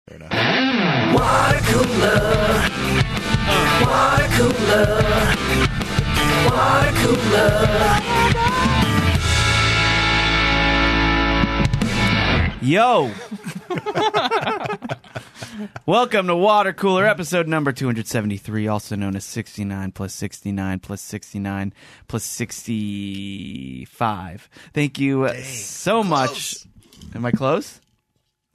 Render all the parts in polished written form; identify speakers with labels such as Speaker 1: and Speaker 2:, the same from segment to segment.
Speaker 1: Fair enough.
Speaker 2: Watercoler.
Speaker 3: Yo! Welcome to Watercooler, episode number 273, also known as 69 plus 69 plus 69 plus 65. Thank you so much. Am I close?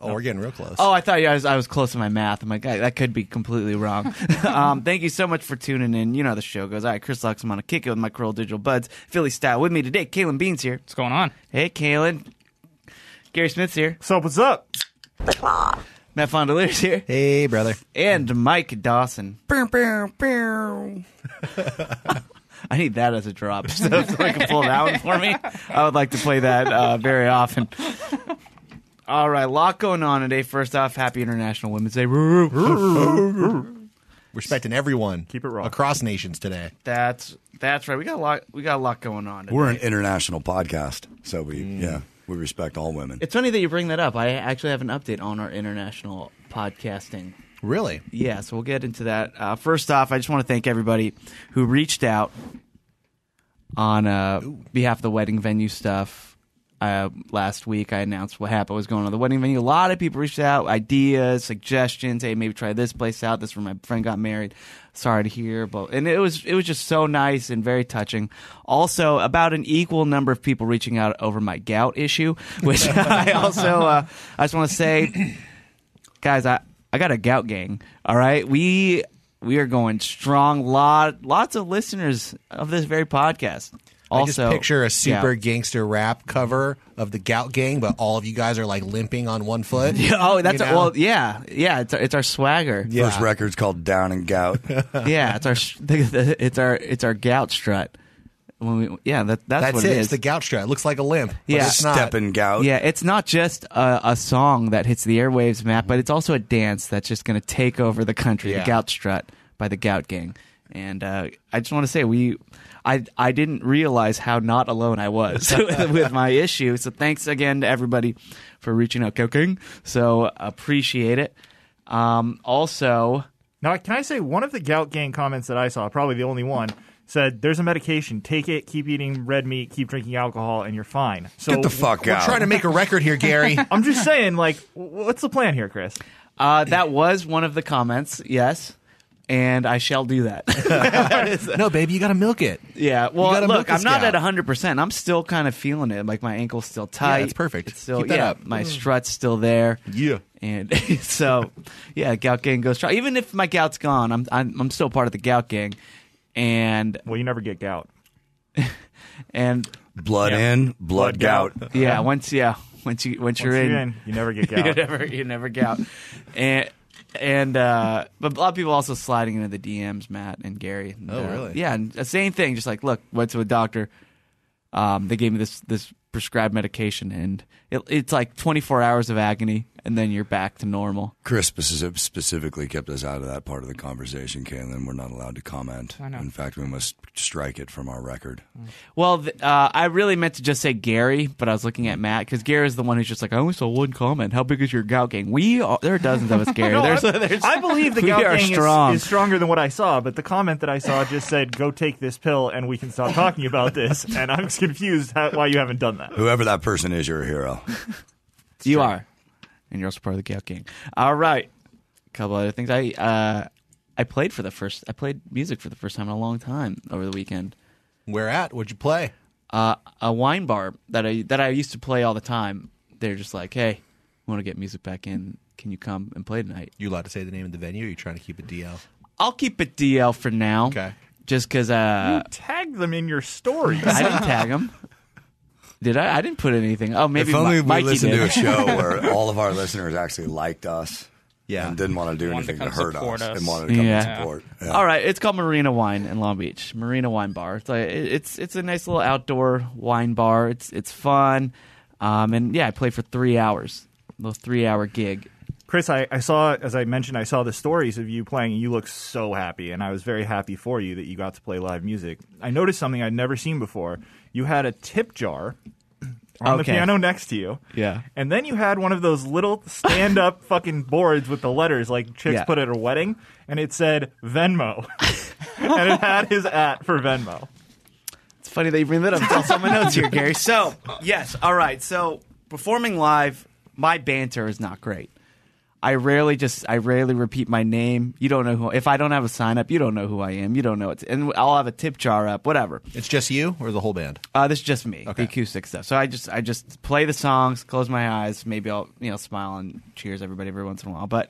Speaker 1: Oh, we're getting real close.
Speaker 3: Oh, I thought I was close to my math. I'm like, that could be completely wrong. Thank you so much for tuning in. You know how the show goes. All right, Chris Laxamana, kick it with my Curl Digital Buds, Philly style. With me today, Caelan Biehn here.
Speaker 4: What's going on?
Speaker 3: Hey, Caelan. Gary Smith's here.
Speaker 4: What's up?
Speaker 3: Matt Fondiler's here.
Speaker 1: Hey, brother.
Speaker 3: And Mike Dawson. I need that as a drop. So if I can pull that one for me, I would like to play that very often. All right, a lot going on today. First off, happy International Women's Day.
Speaker 1: Respecting everyone.
Speaker 4: Keep it raw.
Speaker 1: Across nations today.
Speaker 3: That's right. We got a lot going on today.
Speaker 5: We're an international podcast, so we respect all women.
Speaker 3: It's funny that you bring that up. I actually have an update on our international podcasting.
Speaker 1: Really?
Speaker 3: Yeah, so we'll get into that. First off, I just want to thank everybody who reached out on behalf of the wedding venue stuff. Last week, I announced what happened was going on at the wedding venue. A lot of people reached out, ideas, suggestions. Hey, maybe try this place out. This is where my friend got married. Sorry to hear, and it was just so nice and very touching. Also, about an equal number of people reaching out over my gout issue, which I also I just want to say, guys, I got a gout gang. All right, we are going strong. Lots of listeners of this very podcast. Also,
Speaker 1: I just picture a super gangster rap cover of the Gout Gang, but all of you guys are like limping on one foot.
Speaker 3: Oh, that's yeah. It's our swagger.
Speaker 1: Yeah.
Speaker 5: First record's called Down and Gout.
Speaker 3: Yeah, it's our gout strut. That's what it is.
Speaker 1: It's the gout strut. It looks like a limp. But
Speaker 3: Yeah.
Speaker 1: it's not.
Speaker 5: Steppin' Gout.
Speaker 3: Yeah, it's not just a song that hits the airwaves, Matt, but it's also a dance that's just going to take over the country.
Speaker 1: Yeah.
Speaker 3: The Gout Strut by the Gout Gang. And I just want to say I didn't realize how not alone I was with my issue. So thanks again to everybody for reaching out, Gout Gang. So appreciate it. Also,
Speaker 4: Now, can I say one of the Gout Gang comments that I saw, probably the only one, said, there's a medication. Take it, keep eating red meat, keep drinking alcohol, and you're fine. So
Speaker 5: Get the fuck
Speaker 1: We're
Speaker 5: out.
Speaker 1: trying to make a record here, Gary.
Speaker 4: I'm just saying, like, what's the plan here, Chris?
Speaker 3: that was one of the comments, yes. And I shall do that.
Speaker 1: No, baby, you got to milk it.
Speaker 3: Yeah, well,
Speaker 1: gotta
Speaker 3: look,
Speaker 1: milk
Speaker 3: I'm
Speaker 1: this
Speaker 3: not
Speaker 1: gout.
Speaker 3: at 100%. I'm still kind of feeling it. Like, my ankle's still tight.
Speaker 1: Yeah, it's perfect.
Speaker 3: It's still,
Speaker 1: Keep that up.
Speaker 3: my strut's still there.
Speaker 1: Yeah.
Speaker 3: And so, Gout Gang goes strong. Even if my gout's gone, I'm still part of the Gout Gang. And
Speaker 4: Well, you never get gout.
Speaker 3: and
Speaker 5: Blood in, blood gout.
Speaker 3: once you're
Speaker 4: Once
Speaker 3: in,
Speaker 4: you never get gout.
Speaker 3: you never gout. And but a lot of people also sliding into the DMs, Matt and Gary. And,
Speaker 1: really?
Speaker 3: Yeah, and the same thing. Just like, look, went to a doctor. They gave me this prescribed medication, and it's like 24 hours of agony, and then you're back to normal.
Speaker 5: Chris specifically kept us out of that part of the conversation, Caelan. We're not allowed to comment.
Speaker 4: I know.
Speaker 5: In fact, we must strike it from our record.
Speaker 3: Well, I really meant to just say Gary, but I was looking at Matt because Gary is the one who's just like, I only saw one comment. How big is your gout gang? There are dozens of us, Gary.
Speaker 4: No,
Speaker 3: there's,
Speaker 4: I believe the
Speaker 3: we
Speaker 4: Gout
Speaker 3: are
Speaker 4: Gang
Speaker 3: strong.
Speaker 4: is stronger than what I saw, but the comment that I saw just said, go take this pill and we can stop talking about this, and I'm just confused why you haven't done that.
Speaker 5: Whoever that person is, you're a hero.
Speaker 3: You are, and you're also part of the Gout Gang. All right, a couple other things. I played music for the first time in a long time over the weekend.
Speaker 1: Where at? What'd you play?
Speaker 3: A wine bar that I used to play all the time. They're just like, hey, we want to get music back in. Can you come and play tonight?
Speaker 1: You allowed to say the name of the venue? Or are you trying to keep it DL?
Speaker 3: I'll keep it DL for now.
Speaker 1: Okay.
Speaker 3: Just because
Speaker 4: You tag them in your stories.
Speaker 3: I didn't tag them. Did I? I didn't put anything. Oh, maybe
Speaker 5: If only we
Speaker 3: Mikey
Speaker 5: listened
Speaker 3: did.
Speaker 5: to a show where all of our listeners actually liked us
Speaker 1: Yeah.
Speaker 5: and didn't want to do
Speaker 4: Wanted to
Speaker 5: anything to
Speaker 4: come
Speaker 5: hurt
Speaker 4: support
Speaker 5: us
Speaker 4: us.
Speaker 5: and wanted to come
Speaker 3: Yeah.
Speaker 5: and support. Yeah.
Speaker 3: All right, it's called Marina Wine in Long Beach. Marina Wine Bar. It's like it's a nice little outdoor wine bar. It's fun, and I played for 3 hours. A little 3-hour gig.
Speaker 4: Chris, I saw, as I mentioned, I saw the stories of you playing, and you look so happy, and I was very happy for you that you got to play live music. I noticed something I'd never seen before. You had a tip jar on the piano next to you.
Speaker 3: Yeah.
Speaker 4: And then you had one of those little stand-up fucking boards with the letters like chicks put at a wedding, and it said Venmo. And it had his @ for Venmo.
Speaker 3: It's funny that you bring that up. It's also on my notes here, Gary. So, yes. All right. So, performing live, my banter is not great. I rarely repeat my name. You don't know who. If I don't have a sign up, you don't know who I am. You don't know it. And I'll have a tip jar up, whatever.
Speaker 1: It's just you or the whole band?
Speaker 3: This is just me, the acoustic stuff. So I just play the songs, close my eyes. Maybe I'll smile and cheers everybody every once in a while. But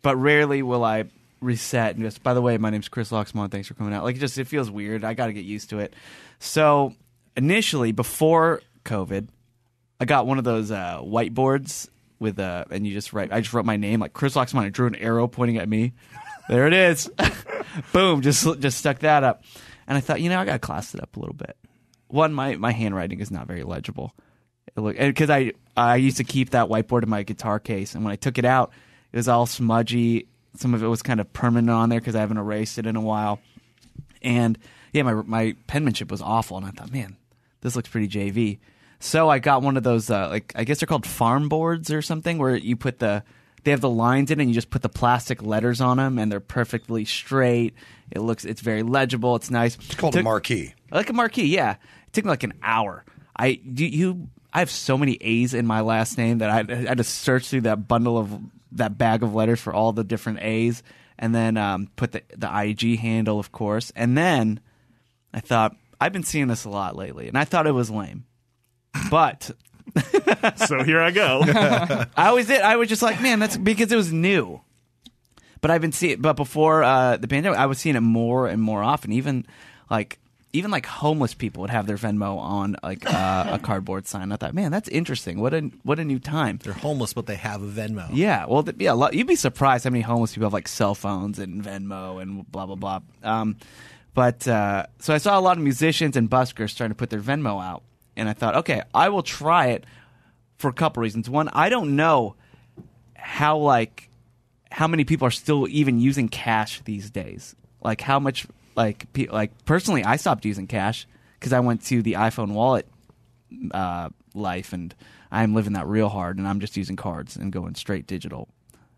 Speaker 3: rarely will I reset and just. By the way, my name's Chris Laxamana. Thanks for coming out. Like it feels weird. I got to get used to it. So initially, before COVID, I got one of those whiteboards. With and you just write. I just wrote my name like Chris Laxamana. I drew an arrow pointing at me. There it is. Boom. Just stuck that up. And I thought, I got to class it up a little bit. One, my handwriting is not very legible. Because I used to keep that whiteboard in my guitar case, and when I took it out, it was all smudgy. Some of it was kind of permanent on there because I haven't erased it in a while. And my penmanship was awful. And I thought, man, this looks pretty JV. So I got one of those, I guess they're called farm boards or something, where you put they have the lines in it and you just put the plastic letters on them and they're perfectly straight. It's very legible. It's nice.
Speaker 5: It's called a marquee.
Speaker 3: Like a marquee, yeah. It took me like an hour. I have so many A's in my last name that I had to search through that bag of letters for all the different A's and then put the IG handle, of course. And then I thought, I've been seeing this a lot lately, and I thought it was lame. But
Speaker 4: so here I go.
Speaker 3: I always did. I was just like, man, that's because it was new. But I've been seeing. But before the pandemic, I was seeing it more and more often. Even like homeless people would have their Venmo on like a cardboard sign. I thought, man, that's interesting. What a new time.
Speaker 1: They're homeless, but they have a Venmo.
Speaker 3: Yeah. Well, you'd be surprised how many homeless people have like cell phones and Venmo and blah blah blah. So I saw a lot of musicians and buskers starting to put their Venmo out. And I thought, okay, I will try it for a couple reasons. One, I don't know how many people are still even using cash these days. Like how much, personally, I stopped using cash because I went to the iPhone wallet life, and I'm living that real hard, and I'm just using cards and going straight digital.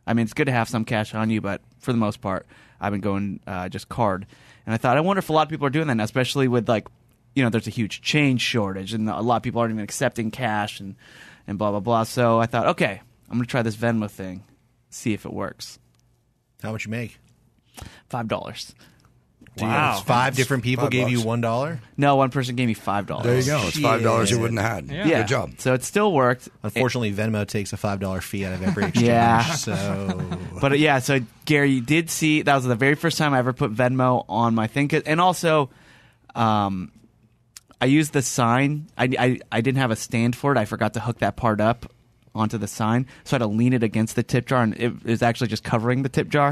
Speaker 3: I mean, it's good to have some cash on you, but for the most part, I've been going just card. And I thought, I wonder if a lot of people are doing that now, especially with there's a huge change shortage, and a lot of people aren't even accepting cash and blah, blah, blah. So I thought, okay, I'm going to try this Venmo thing, see if it works.
Speaker 1: How much you make?
Speaker 3: $5.
Speaker 1: Wow. 5 different people gave you $1?
Speaker 3: No, one person gave me $5.
Speaker 5: There you go. It's $5 you wouldn't have had.
Speaker 3: Yeah.
Speaker 5: Good job.
Speaker 3: So it still worked.
Speaker 1: Unfortunately, Venmo takes a $5 fee out of every exchange.
Speaker 3: Yeah.
Speaker 1: So.
Speaker 3: But so Gary, you did see, that was the very first time I ever put Venmo on my thing. And also, I used the sign. I didn't have a stand for it. I forgot to hook that part up onto the sign, so I had to lean it against the tip jar, and it was actually just covering the tip jar,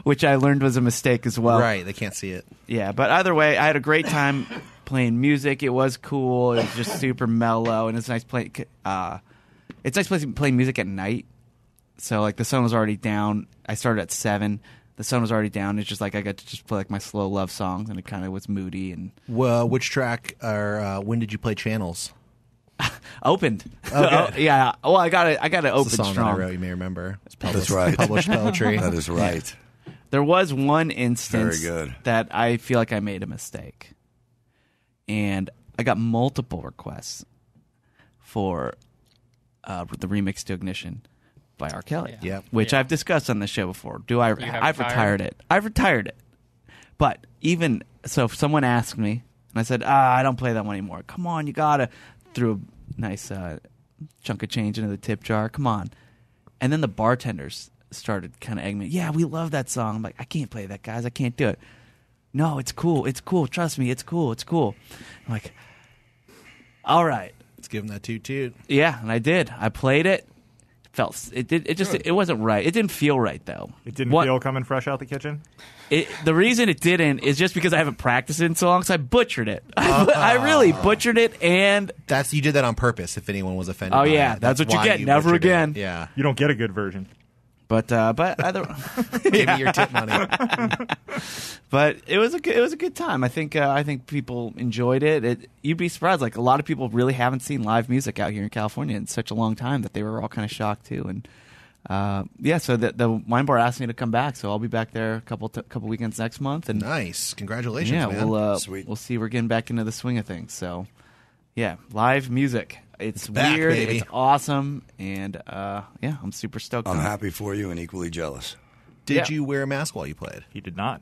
Speaker 3: which I learned was a mistake as well.
Speaker 1: Right, they can't see it.
Speaker 3: Yeah, but either way, I had a great time playing music. It was cool. It was just super mellow, and it's nice playing. It's nice playing music at night. So like the sun was already down. I started at 7. The sun was already down. It's just like I got to just play like my slow love songs, and it kind of was moody. And
Speaker 1: well, which track or when did you play Channels?
Speaker 3: Opened.
Speaker 1: Oh,
Speaker 3: yeah. Well, I got it open
Speaker 1: it's a song
Speaker 3: strong.
Speaker 1: that I wrote, you may remember.
Speaker 5: That's right.
Speaker 1: Published poetry.
Speaker 5: That is right.
Speaker 3: There was one instance
Speaker 5: Very good.
Speaker 3: that I feel like I made a mistake, and I got multiple requests for the remix to Ignition by R. Kelly.
Speaker 1: Yeah.
Speaker 3: Which I've discussed on the show before. I've retired it. I've retired it. But even so, if someone asked me, and I said, I don't play that one anymore. Come on, you gotta. Threw a nice chunk of change into the tip jar. Come on. And then the bartenders started kind of egging me. Yeah, we love that song. I'm like, I can't play that, guys. I can't do it. No, it's cool. It's cool. Trust me, it's cool. It's cool. I'm like, all right.
Speaker 1: Let's give them that toot.
Speaker 3: Yeah, and I did. I played it. It wasn't right. It didn't feel right though.
Speaker 4: It didn't feel coming fresh out the kitchen?
Speaker 3: The reason it didn't is just because I haven't practiced it in so long, so I butchered it. I really butchered it, and
Speaker 1: you did that on purpose. If anyone was offended,
Speaker 3: that's what you get. Never again.
Speaker 1: Yeah,
Speaker 4: you don't get a good version.
Speaker 3: But either,
Speaker 1: Give me your tip money.
Speaker 3: but it was a good time. I think people enjoyed it. You'd be surprised. Like a lot of people really haven't seen live music out here in California in such a long time that they were all kind of shocked too. And so the wine bar asked me to come back, so I'll be back there a couple weekends next month. And
Speaker 1: Nice, congratulations,
Speaker 3: yeah,
Speaker 1: man.
Speaker 5: Sweet.
Speaker 3: we'll see. We're getting back into the swing of things. So yeah, live music. It's
Speaker 1: back,
Speaker 3: weird.
Speaker 1: baby.
Speaker 3: It's awesome, and I'm super stoked.
Speaker 5: I'm
Speaker 3: on it.
Speaker 5: happy for you and equally jealous.
Speaker 1: Did
Speaker 3: Yeah.
Speaker 1: you wear a mask while you played?
Speaker 4: He did not.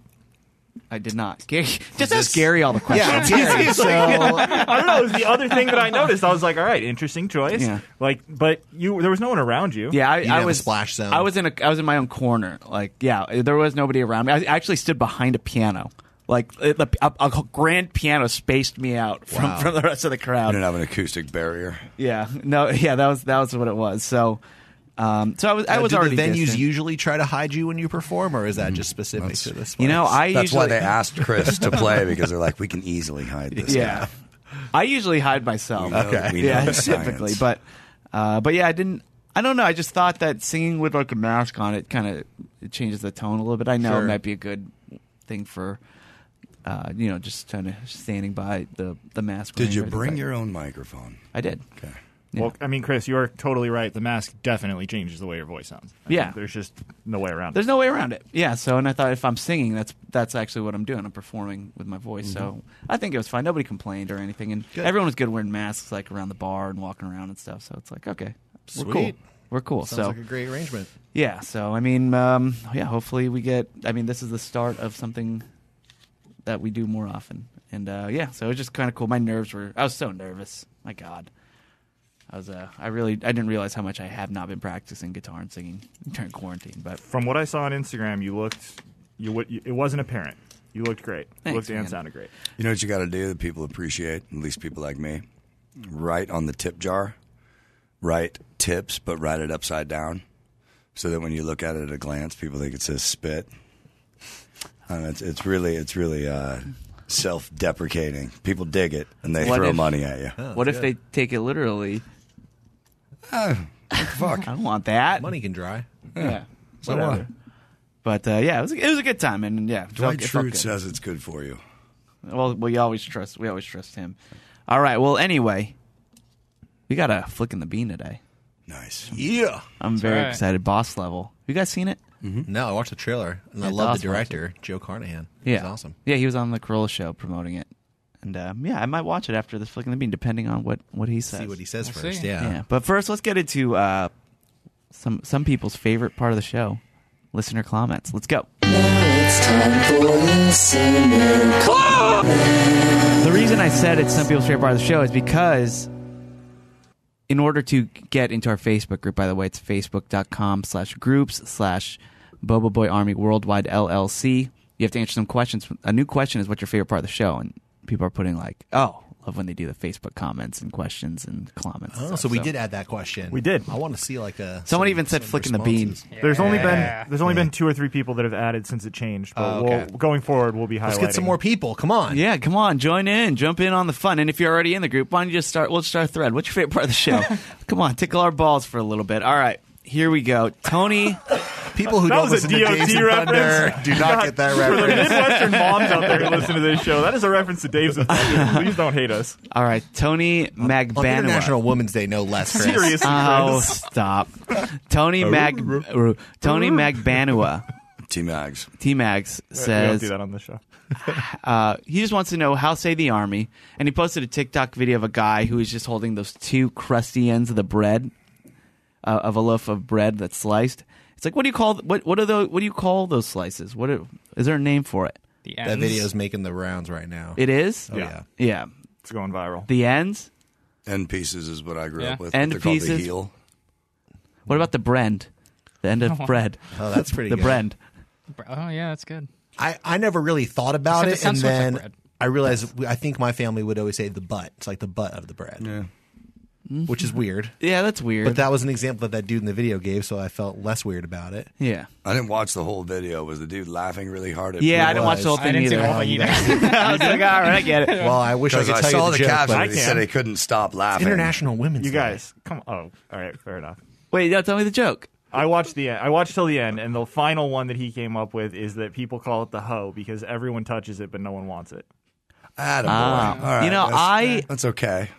Speaker 3: I did not. Gary, just ask Gary all the questions.
Speaker 1: Yeah, so
Speaker 4: I don't know. It was the other thing that I noticed. I was like, all right, interesting choice.
Speaker 3: Yeah.
Speaker 4: Like, but there was no one around you.
Speaker 3: Yeah,
Speaker 1: You didn't
Speaker 3: I
Speaker 1: have a
Speaker 3: was
Speaker 1: splash zone.
Speaker 3: I was in my own corner. Like, yeah, there was nobody around me. I actually stood behind a piano. Like a grand piano spaced me out from the rest of the
Speaker 5: You
Speaker 3: crowd.
Speaker 5: didn't have an acoustic barrier.
Speaker 3: Yeah, no, yeah, that was what it was. So, I was
Speaker 1: do
Speaker 3: already
Speaker 1: the venues
Speaker 3: distant.
Speaker 1: usually try to hide you when you perform, or is that just specific to this?
Speaker 3: You know,
Speaker 1: place?
Speaker 5: That's
Speaker 3: usually
Speaker 5: why they asked Chris to play, because they're like, we can easily hide this
Speaker 3: yeah,
Speaker 5: guy.
Speaker 3: I usually hide myself.
Speaker 5: We know-
Speaker 1: Okay.
Speaker 5: we know
Speaker 3: Yeah,
Speaker 5: the
Speaker 3: typically,
Speaker 5: science.
Speaker 3: but yeah, I didn't. I don't know. I just thought that singing with like a mask on it kind of changes the tone a little bit. I know
Speaker 1: Sure.
Speaker 3: it might be a good thing for, just kind of standing by the mask.
Speaker 5: Did you
Speaker 3: wearing,
Speaker 5: bring
Speaker 3: but
Speaker 5: your own microphone?
Speaker 3: I did.
Speaker 5: Okay.
Speaker 3: Yeah.
Speaker 4: Well, I mean, Chris, you are totally right. The mask definitely changes the way your voice sounds. I
Speaker 3: Yeah.
Speaker 4: mean, there's just no way around
Speaker 3: There's
Speaker 4: it.
Speaker 3: no way around it. Yeah. So, and I thought if I'm singing, that's actually what I'm doing. I'm performing with my voice. So I think it was fine. Nobody complained or anything, and
Speaker 1: Good.
Speaker 3: everyone was good wearing masks like around the bar and walking around and stuff. So it's like, okay, we're cool.
Speaker 1: Sweet.
Speaker 3: We're cool.
Speaker 1: Sounds
Speaker 3: so
Speaker 1: like a great arrangement.
Speaker 3: yeah. So I mean, hopefully we get. I mean, this is the start of something that we do more often. And so it was just kind of cool. My nerves were. I was so nervous. My God. I didn't realize how much I have not been practicing guitar and singing during quarantine. But
Speaker 4: From what I saw on Instagram, it wasn't apparent. You looked great. You
Speaker 3: Thanks,
Speaker 4: looked and
Speaker 3: man.
Speaker 4: sounded great.
Speaker 5: You know what you got to do that people appreciate, at least people like me? Write on the tip jar. Write tips, but write it upside down, so that when you look at it at a glance, people think it says spit. It's really self-deprecating. People dig it, and they
Speaker 3: What
Speaker 5: throw
Speaker 3: if-
Speaker 5: money at you.
Speaker 3: what if they take it literally?
Speaker 5: Fuck.
Speaker 3: I don't want that.
Speaker 1: Money can dry.
Speaker 3: Yeah.
Speaker 5: So
Speaker 3: Whatever.
Speaker 5: what?
Speaker 3: But it was a good time, and yeah,
Speaker 5: Dwight
Speaker 3: it felt
Speaker 5: Schrute
Speaker 3: good.
Speaker 5: says it's good for you.
Speaker 3: Well, we always trust him. All right. Well, anyway, we got a flick in the bean today.
Speaker 5: Nice.
Speaker 1: Yeah.
Speaker 3: I'm very
Speaker 2: right.
Speaker 3: excited. Boss level. You guys seen it?
Speaker 1: No, I watched the trailer, and I
Speaker 3: Yeah,
Speaker 1: love the
Speaker 3: Dawson watched
Speaker 1: director, Joe Carnahan.
Speaker 3: Yeah,
Speaker 1: He's awesome.
Speaker 3: Yeah, he was on the Grillo show promoting it, and I might watch it after this flick in the bean, depending on what he says.
Speaker 1: See what he says
Speaker 2: We'll
Speaker 1: first.
Speaker 2: see.
Speaker 1: Yeah.
Speaker 3: Yeah, but first, let's get into some people's favorite part of the show, listener comments. Let's go. The reason I said it's some people's favorite part of the show is because in order to get into our Facebook group, by the way, it's facebook.com/groups/Bobo Army Worldwide LLC. You have to answer some questions. A new question is, what's your favorite part of the show? And people are putting like, oh, love when they do the Facebook comments and questions and comments. and
Speaker 1: Oh,
Speaker 3: stuff.
Speaker 1: so we did add that question.
Speaker 4: We did.
Speaker 1: I want to see like a.
Speaker 3: Someone even said flick in the bean.
Speaker 1: responses.
Speaker 4: There's only
Speaker 2: Yeah.
Speaker 4: been 2 or 3 people that have added since it changed. But
Speaker 1: Oh, okay.
Speaker 4: going forward, we'll be highlighting.
Speaker 1: Let's get some more people. Come on.
Speaker 3: Yeah, come on, join in, jump in on the fun. And if you're already in the group, why don't you just start? We'll start a thread. What's your favorite part of the show? Come on, tickle our balls for a little bit. All right, here we go. Tony,
Speaker 1: People who
Speaker 4: That
Speaker 1: don't
Speaker 4: was a
Speaker 1: listen to
Speaker 4: DOT
Speaker 1: Dave's and Thunder
Speaker 4: reference.
Speaker 1: do not get that
Speaker 4: For the
Speaker 1: reference.
Speaker 4: Midwestern moms out there who listen to this show, that is a reference to Dave's and Thunder. Please don't hate us.
Speaker 3: all right, Tony
Speaker 1: On International
Speaker 3: Magbanua.
Speaker 1: Women's Day, no less. Chris.
Speaker 4: Seriously,
Speaker 3: Oh,
Speaker 4: Chris.
Speaker 3: stop. Tony Magbanua.
Speaker 5: T-Mags.
Speaker 3: T-Mags
Speaker 4: We don't
Speaker 3: says
Speaker 4: do that on the show.
Speaker 3: he just wants to know how say the army, and he posted a TikTok video of a guy who is just holding those 2 crusty ends of the bread, of a loaf of bread that's sliced. It's like, what do you call those slices? Is there a name for it?
Speaker 2: The
Speaker 1: That
Speaker 2: ends.
Speaker 1: video's making the rounds right now.
Speaker 3: It is.
Speaker 1: Oh, yeah.
Speaker 3: Yeah.
Speaker 4: It's going viral.
Speaker 3: The ends.
Speaker 5: End pieces is what I grew
Speaker 2: Yeah.
Speaker 5: up with.
Speaker 3: End
Speaker 5: They're called the
Speaker 3: pieces.
Speaker 5: heel.
Speaker 3: What about the brand? The end of bread.
Speaker 1: Oh, that's pretty
Speaker 3: The
Speaker 1: good.
Speaker 3: brand.
Speaker 2: Oh yeah, that's good.
Speaker 1: I never really thought about
Speaker 2: Except
Speaker 1: it,
Speaker 2: it sounds
Speaker 1: and
Speaker 2: so much
Speaker 1: then
Speaker 2: like bread.
Speaker 1: I realized I think my family would always say the butt. It's like the butt of the bread,
Speaker 5: Yeah.
Speaker 1: which is weird.
Speaker 3: Yeah, that's weird.
Speaker 1: But that was an example that dude in the video gave, so I felt less weird about it.
Speaker 3: yeah.
Speaker 5: I didn't watch the whole video. Was the dude laughing really hard at
Speaker 3: Yeah, I
Speaker 5: people?
Speaker 3: didn't watch the whole
Speaker 2: I
Speaker 3: thing
Speaker 2: didn't see
Speaker 3: either.
Speaker 2: the whole thing either.
Speaker 3: I was like, all right, I get it.
Speaker 1: Well, I wish I
Speaker 5: Because
Speaker 1: could
Speaker 5: I
Speaker 1: tell
Speaker 5: saw
Speaker 1: you
Speaker 5: the
Speaker 1: the joke,
Speaker 5: caption.
Speaker 1: but
Speaker 5: He said he couldn't stop laughing.
Speaker 1: International Women's
Speaker 4: You
Speaker 1: Day.
Speaker 4: guys, come on. Oh, all right, fair enough.
Speaker 3: Wait, no, tell me the joke.
Speaker 4: I watched till the end, and the final one that he came up with is that people call it the hoe because everyone touches it, but no one wants it.
Speaker 5: Attaboy. All right,
Speaker 3: You know,
Speaker 5: that's okay.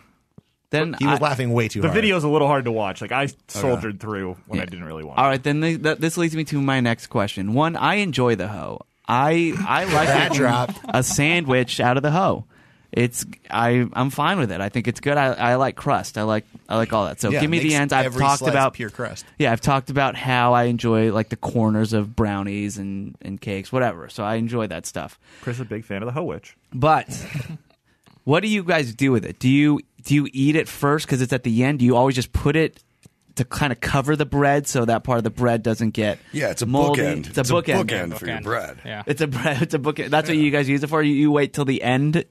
Speaker 3: Then
Speaker 1: He was laughing way too
Speaker 4: The
Speaker 1: hard.
Speaker 4: video's a little hard to watch. Like I soldiered through when I didn't really want it.
Speaker 3: All right, then this leads me to my next question. One, I enjoy the hoe. I like
Speaker 1: That
Speaker 3: making
Speaker 1: dropped.
Speaker 3: a sandwich out of the hoe. I'm fine with it. I think it's good. I like crust. I like all that. So
Speaker 1: Yeah,
Speaker 3: give me the
Speaker 1: makes
Speaker 3: ends. I've
Speaker 1: every
Speaker 3: talked
Speaker 1: slice
Speaker 3: about
Speaker 1: pure crust.
Speaker 3: Yeah, I've talked about how I enjoy like the corners of brownies and cakes, whatever. So I enjoy that stuff.
Speaker 4: Chris is a big fan of the hoe witch.
Speaker 3: But what do you guys do with it? Do you eat it first because it's at the end? Do you always just put it to kind of cover the bread so that part of the bread doesn't get
Speaker 5: Yeah, it's a
Speaker 3: moldy?
Speaker 5: bookend.
Speaker 3: It's a bookend.
Speaker 5: For your bread.
Speaker 2: Yeah.
Speaker 3: It's a bookend. That's what you guys use it for. You wait till the end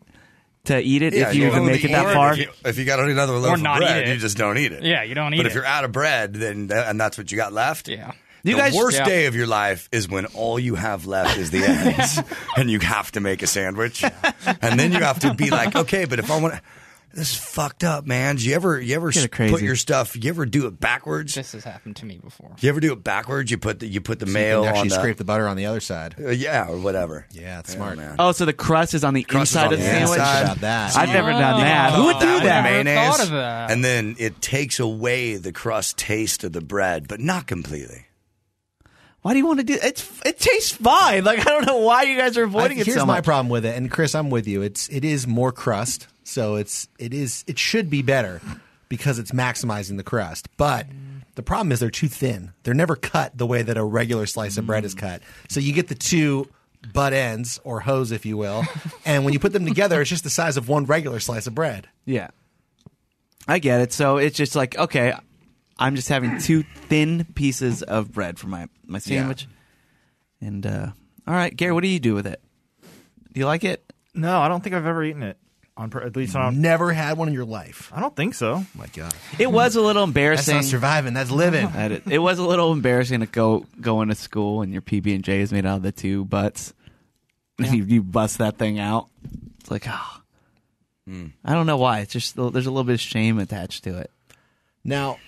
Speaker 3: to eat it if you even make it that far.
Speaker 5: If you got another loaf of
Speaker 2: not
Speaker 5: bread,
Speaker 2: eat it.
Speaker 5: you just don't eat it.
Speaker 2: Yeah, you don't eat
Speaker 5: But
Speaker 2: it.
Speaker 5: if you're out of bread, then and that's what you got left.
Speaker 2: Yeah.
Speaker 3: You
Speaker 5: the
Speaker 3: guys-
Speaker 5: worst
Speaker 2: yeah.
Speaker 5: day of your life is when all you have left is the ends, and you have to make a sandwich, and then you have to be like, okay, but if I want, this is fucked up, man. Do you ever
Speaker 3: Get crazy.
Speaker 5: put your stuff? You ever do it backwards?
Speaker 2: This has happened to me before.
Speaker 5: You ever do it backwards? You put the
Speaker 1: You
Speaker 5: mayo
Speaker 1: can actually
Speaker 5: on the
Speaker 1: scrape the butter on the other side.
Speaker 5: yeah, or whatever.
Speaker 1: Yeah, it's smart.
Speaker 5: man.
Speaker 3: Oh, so the crust is on the
Speaker 5: Crust is
Speaker 3: inside
Speaker 5: on
Speaker 3: of the
Speaker 5: the
Speaker 3: sandwich?
Speaker 5: inside.
Speaker 1: About that.
Speaker 3: I've never done that. Who would do
Speaker 5: That with
Speaker 3: that?
Speaker 2: Never
Speaker 5: mayonnaise,
Speaker 2: thought of that.
Speaker 5: and then it takes away the crust taste of the bread, but not completely.
Speaker 3: Why do you want to do it? It tastes fine. Like I don't know why you guys are avoiding it
Speaker 1: Here's
Speaker 3: so
Speaker 1: my
Speaker 3: much.
Speaker 1: problem with it, and Chris, I'm with you. It is more crust, so it should be better because it's maximizing the crust. But the problem is they're too thin. They're never cut the way that a regular slice of bread is cut. So you get the two butt ends or hoes, if you will, and when you put them together, it's just the size of one regular slice of bread.
Speaker 3: Yeah, I get it. So it's just like okay, I'm just having two thin pieces of bread for my sandwich. And all right, Gary, what do you do with it? Do you like it?
Speaker 4: No, I don't think I've ever eaten it. At least I don't.
Speaker 1: Never had one in your life.
Speaker 4: I don't think so.
Speaker 1: Oh my God,
Speaker 3: It was a little
Speaker 1: that's
Speaker 3: embarrassing.
Speaker 1: not surviving. That's living.
Speaker 3: It was a little embarrassing to go into school and your PB&J is made out of the two butts. You bust that thing out. It's like, oh. I don't know why. It's just there's a little bit of shame attached to it.
Speaker 1: Now,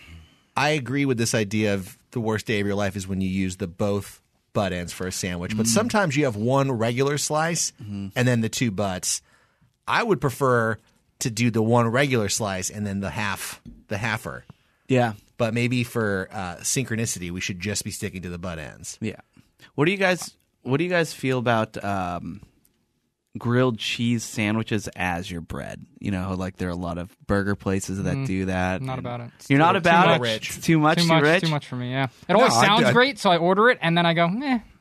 Speaker 1: I agree with this idea of the worst day of your life is when you use the both butt ends for a sandwich. But sometimes you have one regular slice and then the two butts. I would prefer to do the one regular slice and then the halfer.
Speaker 3: Yeah.
Speaker 1: But maybe for synchronicity, we should just be sticking to the butt ends.
Speaker 3: Yeah. What do you guys feel about grilled cheese sandwiches as your bread? You know, like there are a lot of burger places that do that.
Speaker 2: I'm not about it.
Speaker 3: You're not about it?
Speaker 1: rich.
Speaker 3: It's too much, too rich?
Speaker 2: Too much for me, yeah. It always
Speaker 5: I
Speaker 2: sounds
Speaker 5: do-
Speaker 2: great, so I order it, and then I go,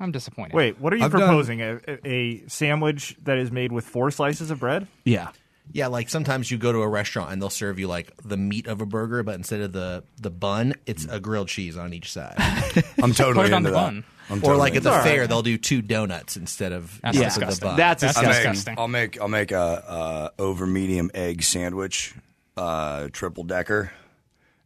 Speaker 2: I'm disappointed.
Speaker 4: Wait, what are you
Speaker 5: I've done-
Speaker 4: proposing? A sandwich that is made with 4 slices of bread?
Speaker 3: Yeah.
Speaker 1: Yeah, like sometimes you go to a restaurant and they'll serve you like the meat of a burger, but instead of the bun, it's a grilled cheese on each side.
Speaker 5: I'm totally
Speaker 2: Put it on
Speaker 5: into
Speaker 2: the
Speaker 5: that.
Speaker 2: bun.
Speaker 5: I'm
Speaker 1: Or
Speaker 5: totally
Speaker 1: like at
Speaker 5: into
Speaker 1: the
Speaker 5: that.
Speaker 1: fair, they'll do 2 donuts instead of
Speaker 2: That's
Speaker 1: the
Speaker 2: disgusting.
Speaker 1: bun.
Speaker 3: That's
Speaker 2: That's
Speaker 3: disgusting.
Speaker 2: disgusting.
Speaker 5: I'll make a over medium egg sandwich, triple decker,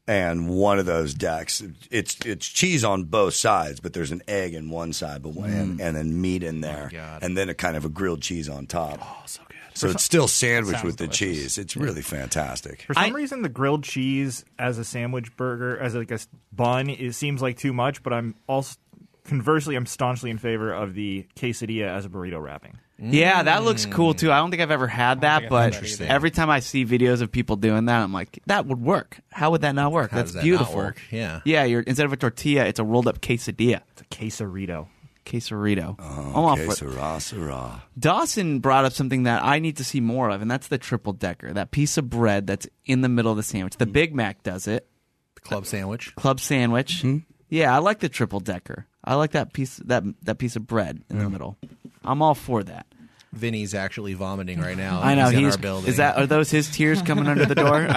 Speaker 5: and one of those decks. It's cheese on both sides, but there's an egg in one side, but and then meat in there,
Speaker 1: God.
Speaker 5: and then a kind of a grilled cheese on top.
Speaker 1: Oh, so good.
Speaker 5: So it's still sandwiched
Speaker 2: Sounds
Speaker 5: with the
Speaker 2: delicious.
Speaker 5: cheese. It's really fantastic.
Speaker 4: For some reason, the grilled cheese as a sandwich burger, as like a bun, it seems like too much. But I'm also conversely, I'm staunchly in favor of the quesadilla as a burrito wrapping.
Speaker 3: Yeah, that looks cool too. I don't think I've ever had that,
Speaker 2: think I've
Speaker 3: but
Speaker 2: had that either.
Speaker 3: every time I see videos of people doing that, I'm like, that would work. How would that not work?
Speaker 1: How
Speaker 3: That's
Speaker 1: does that not
Speaker 3: beautiful.
Speaker 1: work? Yeah.
Speaker 3: Yeah, instead of a tortilla, it's a rolled up quesadilla.
Speaker 4: It's a quesarito.
Speaker 3: Quesarito. I'm all for it.
Speaker 5: Syrah.
Speaker 3: Dawson brought up something that I need to see more of, and that's the triple decker. That piece of bread that's in the middle of the sandwich. The Big Mac does it.
Speaker 1: The club sandwich.
Speaker 3: Club sandwich. Yeah, I like the triple decker. I like that piece piece of bread in the middle. I'm all for that.
Speaker 1: Vinny's actually vomiting right now.
Speaker 3: I know
Speaker 1: in our building.
Speaker 3: Are those his tears coming under the door?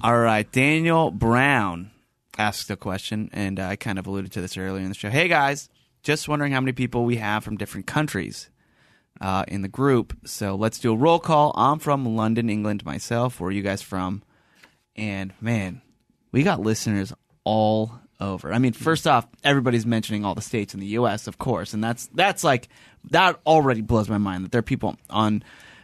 Speaker 3: All right, Daniel Brown asked a question, and I kind of alluded to this earlier in the show. Hey guys, just wondering how many people we have from different countries in the group. So let's do a roll call. I'm from London, England myself. Where are you guys from? And man, we got listeners all over. I mean, first off, everybody's mentioning all the states in the U.S., of course, and that's like that already blows my mind that there are people on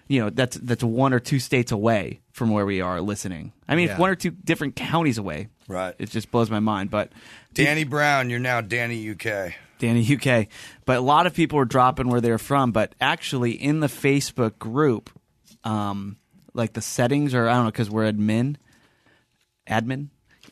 Speaker 3: that's 1 or 2 states away from where we are listening. I mean,
Speaker 1: Yeah.
Speaker 3: 1 or 2 different counties away.
Speaker 5: Right.
Speaker 3: It just blows my mind. But
Speaker 5: Danny Brown, you're now Danny UK.
Speaker 3: Danny UK. But a lot of people were dropping where they're from. But actually, in the Facebook group, like the settings, or I don't know, because we're admin.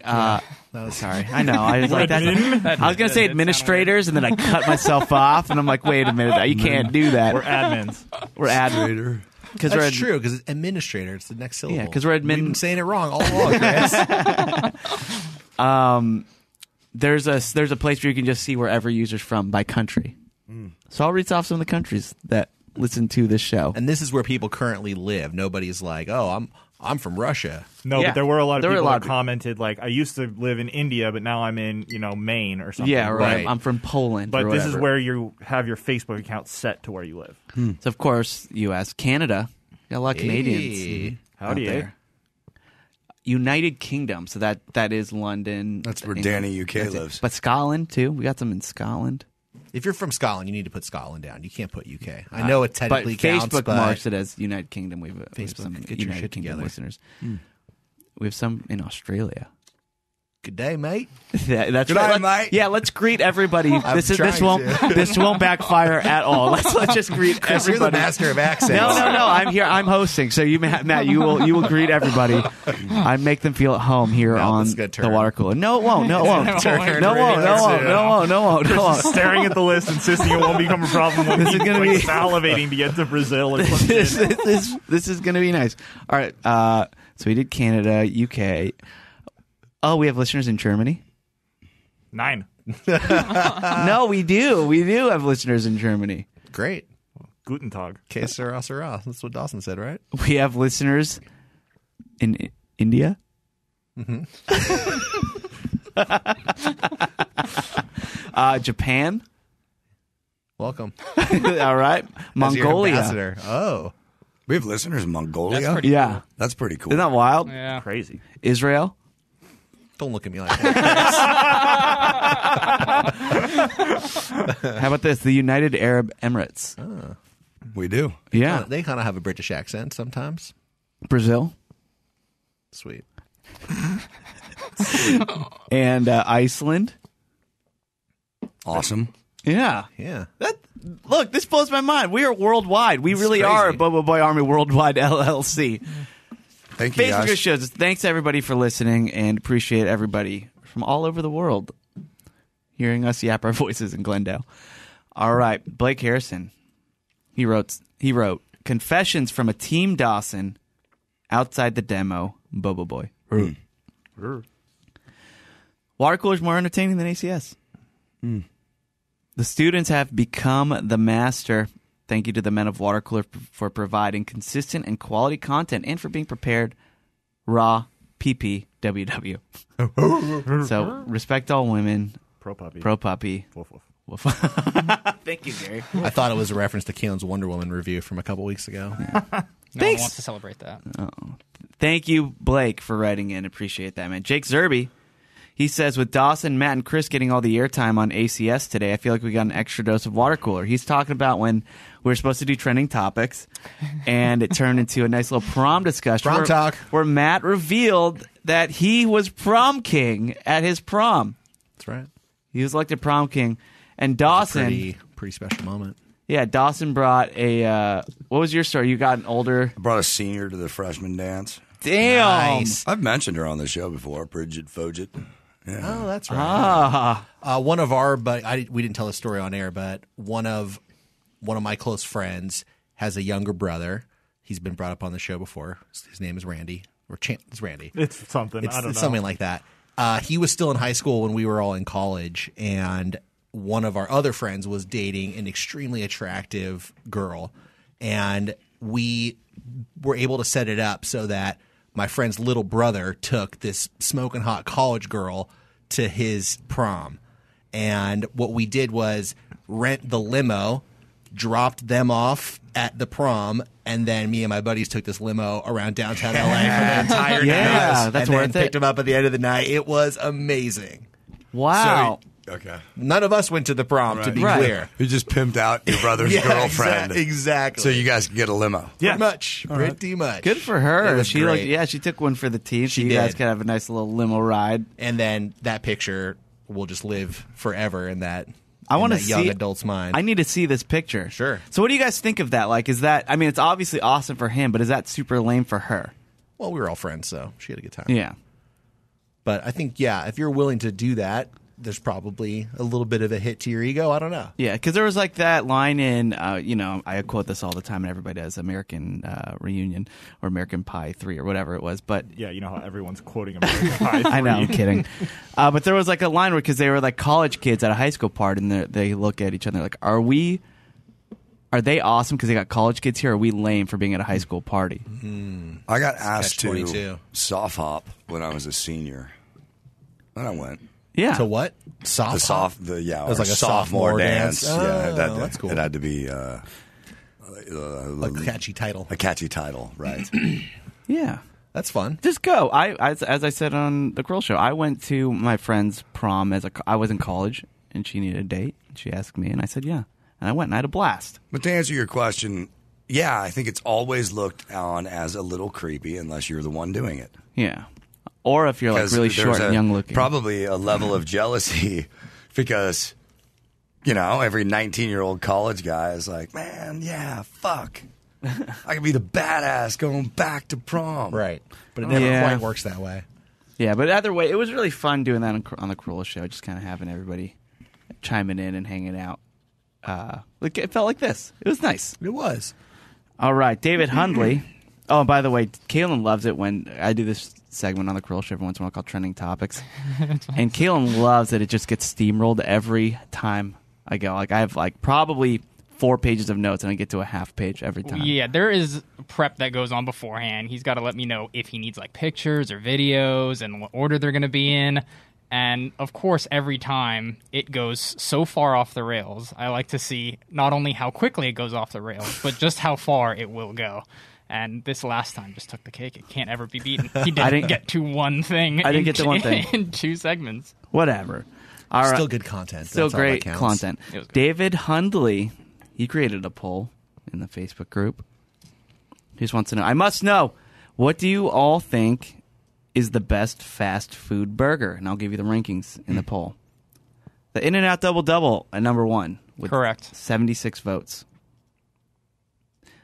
Speaker 3: Sorry, I know. I was like, I was going to say administrators, and then I cut myself off, and I'm like, wait a minute, you can't do that.
Speaker 4: We're admins.
Speaker 3: We're admin. Because
Speaker 1: That's true, because it's administrator. It's the next syllable.
Speaker 3: Yeah, 'cause we're admin-
Speaker 1: We've been saying it wrong all along, Chris.
Speaker 3: There's a place where you can just see where every user's from by country. So I'll read off some of the countries that listen to this show.
Speaker 1: And this is where people currently live. Nobody's like, oh, I'm from Russia.
Speaker 4: No,
Speaker 3: Yeah.
Speaker 4: but there were a lot of
Speaker 3: There were a
Speaker 4: people
Speaker 3: lot
Speaker 4: that
Speaker 3: of-
Speaker 4: commented, like, I used to live in India, but now I'm in, Maine or something.
Speaker 3: Yeah, right.
Speaker 1: Right.
Speaker 3: I'm from Poland.
Speaker 4: But
Speaker 3: or
Speaker 4: this is
Speaker 3: whatever.
Speaker 4: where you have your Facebook account set to where you live.
Speaker 3: So of course, U.S., Canada, got a lot of Canadians.
Speaker 1: Hey.
Speaker 4: Howdy,
Speaker 3: out
Speaker 4: eh?
Speaker 3: there. United Kingdom, so that is London.
Speaker 5: That's where
Speaker 3: England.
Speaker 5: Danny UK
Speaker 3: That's it.
Speaker 5: lives.
Speaker 3: But Scotland too. We got some in Scotland.
Speaker 1: If you're from Scotland, you need to put Scotland down. You can't put UK. I know it technically
Speaker 3: but
Speaker 1: counts,
Speaker 3: Facebook
Speaker 1: but
Speaker 3: marks it as United Kingdom. We have
Speaker 1: Facebook,
Speaker 3: some
Speaker 1: get your
Speaker 3: United
Speaker 1: shit
Speaker 3: Kingdom
Speaker 1: together.
Speaker 3: listeners. We have some in Australia.
Speaker 1: good day, mate.
Speaker 3: That's
Speaker 5: Good
Speaker 3: right.
Speaker 5: night, mate.
Speaker 3: Yeah, let's greet everybody. This
Speaker 1: trying to.
Speaker 3: this won't backfire at all. Let's just greet
Speaker 1: Chris, you're the
Speaker 3: everybody.
Speaker 1: master of accents.
Speaker 3: No. I'm here. I'm hosting. So Matt, you will greet everybody. I make them feel at home here
Speaker 1: No,
Speaker 3: on
Speaker 1: this is gonna
Speaker 3: the
Speaker 1: turn.
Speaker 3: Watercoler. No, it won't. No, it won't.
Speaker 1: Turn
Speaker 3: No, it won't. No, it won't. No, it won't. No, it won't. No, it won't.
Speaker 4: Staring at the list, insisting it won't become a problem when
Speaker 3: This
Speaker 4: he's
Speaker 3: is gonna
Speaker 4: like
Speaker 3: be-
Speaker 4: salivating to get to Brazil or some
Speaker 3: this,
Speaker 4: shit.
Speaker 3: this is going to be nice. All right. So we did Canada, UK. Oh, we have listeners in Germany.
Speaker 4: 9.
Speaker 3: No, we do. We do have listeners in Germany.
Speaker 1: Great.
Speaker 4: Guten Tag.
Speaker 1: Que sera, sera. That's what Dawson said, right?
Speaker 3: We have listeners in India. Japan.
Speaker 1: Welcome.
Speaker 3: All right.
Speaker 1: As your
Speaker 3: Mongolia.
Speaker 1: ambassador. Oh.
Speaker 5: We have listeners in Mongolia.
Speaker 2: That's pretty
Speaker 3: Yeah.
Speaker 5: That's pretty cool.
Speaker 3: Isn't that wild?
Speaker 2: Yeah.
Speaker 4: Crazy.
Speaker 3: Israel.
Speaker 1: Don't look at me like that.
Speaker 3: How about this? The United Arab Emirates.
Speaker 5: We do.
Speaker 3: Yeah.
Speaker 1: They kind of have a British accent sometimes.
Speaker 3: Brazil.
Speaker 1: Sweet.
Speaker 3: And Iceland.
Speaker 5: Awesome.
Speaker 3: Yeah.
Speaker 1: Yeah.
Speaker 3: Look, this blows my mind. We are worldwide. We really
Speaker 1: crazy.
Speaker 3: are Bobo Boy Army Worldwide LLC.
Speaker 5: Thank you,
Speaker 3: Facebook
Speaker 5: guys.
Speaker 3: shows. Thanks everybody for listening, and appreciate everybody from all over the world hearing us yap our voices in Glendale. All right, Blake Harrison. He wrote Confessions from a Team Dawson outside the demo. Bobo Boy. Watercooler is more entertaining than ACS. The students have become the master. Thank you to the men of Watercooler for providing consistent and quality content and for being prepared. Raw PPWW. So respect all women.
Speaker 4: Pro puppy.
Speaker 3: Pro puppy.
Speaker 4: Woof, woof.
Speaker 3: Woof. Thank you, Gary.
Speaker 1: I thought it was a reference to Caelan's Wonder Woman review from a couple weeks ago.
Speaker 2: No one
Speaker 3: Thanks.
Speaker 2: wants to celebrate that.
Speaker 3: Thank you, Blake, for writing in. Appreciate that, man. Jake Zerby. He says, with Dawson, Matt, and Chris getting all the airtime on ACS today, I feel like we got an extra dose of Watercooler. He's talking about when we were supposed to do trending topics, and it turned into a nice little prom discussion.
Speaker 1: Prom talk.
Speaker 3: Where Matt revealed that he was prom king at his prom.
Speaker 1: That's right.
Speaker 3: He was elected prom king. And Dawson,
Speaker 1: Pretty special moment.
Speaker 3: yeah, Dawson brought a, what was your story? You got an older,
Speaker 5: I brought a senior to the freshman dance.
Speaker 3: damn.
Speaker 1: Nice.
Speaker 5: I've mentioned her on the show before, Bridget Foget. Yeah.
Speaker 1: Oh, that's right.
Speaker 3: Ah,
Speaker 1: One of our, we didn't tell the story on air, but one of my close friends has a younger brother. He's been brought up on the show before. His name is Randy, or it's Randy.
Speaker 4: It's something. I don't know.
Speaker 1: It's something like that. He was still in high school when we were all in college, and one of our other friends was dating an extremely attractive girl, and we were able to set it up so that my friend's little brother took this smoking hot college girl to his prom. And what we did was rent the limo, dropped them off at the prom, and then me and my buddies took this limo around downtown LA for the entire
Speaker 3: Yeah,
Speaker 1: night.
Speaker 3: that's
Speaker 1: and
Speaker 3: worth
Speaker 1: then
Speaker 3: it.
Speaker 1: picked them up at the end of the night. It was amazing.
Speaker 3: wow.
Speaker 5: So Okay.
Speaker 1: None of us went to the prom, to be
Speaker 3: Right.
Speaker 1: clear.
Speaker 5: You just pimped out your brother's
Speaker 1: Yeah,
Speaker 5: girlfriend.
Speaker 1: Exactly.
Speaker 5: So you guys can get a limo.
Speaker 4: Yeah.
Speaker 1: Pretty much.
Speaker 3: Good for her.
Speaker 1: It was
Speaker 3: She
Speaker 1: great.
Speaker 3: she took one for the team.
Speaker 1: She
Speaker 3: so you guys
Speaker 1: did.
Speaker 3: could have a nice little limo ride.
Speaker 1: And then that picture will just live forever in that.
Speaker 3: I want to
Speaker 1: young
Speaker 3: see
Speaker 1: adult's mind.
Speaker 3: I need to see this picture.
Speaker 1: Sure.
Speaker 3: So what do you guys think of that? Like, is that? I mean, it's obviously awesome for him, but is that super lame for her?
Speaker 1: Well, we were all friends, so she had a good time.
Speaker 3: Yeah.
Speaker 1: But I think, if you're willing to do that, there's probably a little bit of a hit to your ego. I don't know.
Speaker 3: Yeah, because there was like that line in, I quote this all the time, and everybody does, American Reunion or American Pie 3 or whatever it was. But
Speaker 4: Yeah, you know how everyone's quoting American Pie 3.
Speaker 3: I know, I'm kidding. But there was like a line where, because they were like college kids at a high school party, and they look at each other like, are they awesome because they got college kids here, or are we lame for being at a high school party?
Speaker 5: I got asked to
Speaker 1: catch-22.
Speaker 5: soft hop when I was a senior. And I went.
Speaker 3: Yeah.
Speaker 1: To what? Soft?
Speaker 5: The
Speaker 1: hop?
Speaker 5: it was
Speaker 1: was
Speaker 5: like
Speaker 1: like a
Speaker 5: sophomore
Speaker 1: sophomore
Speaker 5: dance.
Speaker 1: dance.
Speaker 5: Yeah,
Speaker 1: Oh, that's cool.
Speaker 5: It had to be
Speaker 1: A catchy title.
Speaker 5: a catchy title, right?
Speaker 3: Yeah.
Speaker 1: That's fun.
Speaker 3: Just go. As I said on the Grill Show, I went to my friend's prom I was in college, and she needed a date. She asked me, and I said yeah. And I went, and I had a blast.
Speaker 5: But to answer your question, yeah, I think it's always looked on as a little creepy unless you're the one doing it.
Speaker 3: Yeah. Or if you're like
Speaker 5: 'Cause
Speaker 3: really
Speaker 5: there's
Speaker 3: short and young looking.
Speaker 5: Probably a level of jealousy because, every 19-year-old college guy is like, man, yeah, fuck. I could be the badass going back to prom.
Speaker 1: Right. But it never
Speaker 3: Yeah.
Speaker 1: quite works that way.
Speaker 3: Yeah, but either way, it was really fun doing that on the Cruella Show, just kind of having everybody chiming in and hanging out. It felt like this. It was nice.
Speaker 1: It was.
Speaker 3: All right, David Hundley. Oh, by the way, Caelan loves it when I do this segment on the Cruella Show every once in a while called Trending Topics. And Caelan loves that it just gets steamrolled every time I go. Like, I have probably 4 pages of notes, and I get to a half page every time.
Speaker 2: Yeah, there is prep that goes on beforehand. He's got to let me know if he needs pictures or videos and what order they're going to be in. And of course, every time it goes so far off the rails, I like to see not only how quickly it goes off the rails, but just how far it will go. And this last time just took the cake. It can't ever be beaten. He didn't get to one thing.
Speaker 3: I didn't get to one thing.
Speaker 2: In 2 segments.
Speaker 3: Whatever. All right.
Speaker 1: Still good content.
Speaker 3: Still
Speaker 1: That's all that
Speaker 3: great
Speaker 1: counts.
Speaker 3: content.
Speaker 2: It was good.
Speaker 3: David Hundley, he created a poll in the Facebook group. He just wants to know, I must know, what do you all think is the best fast food burger? And I'll give you the rankings in the poll. The In-N-Out Double Double at number 1 with
Speaker 2: Correct.
Speaker 3: 76 votes.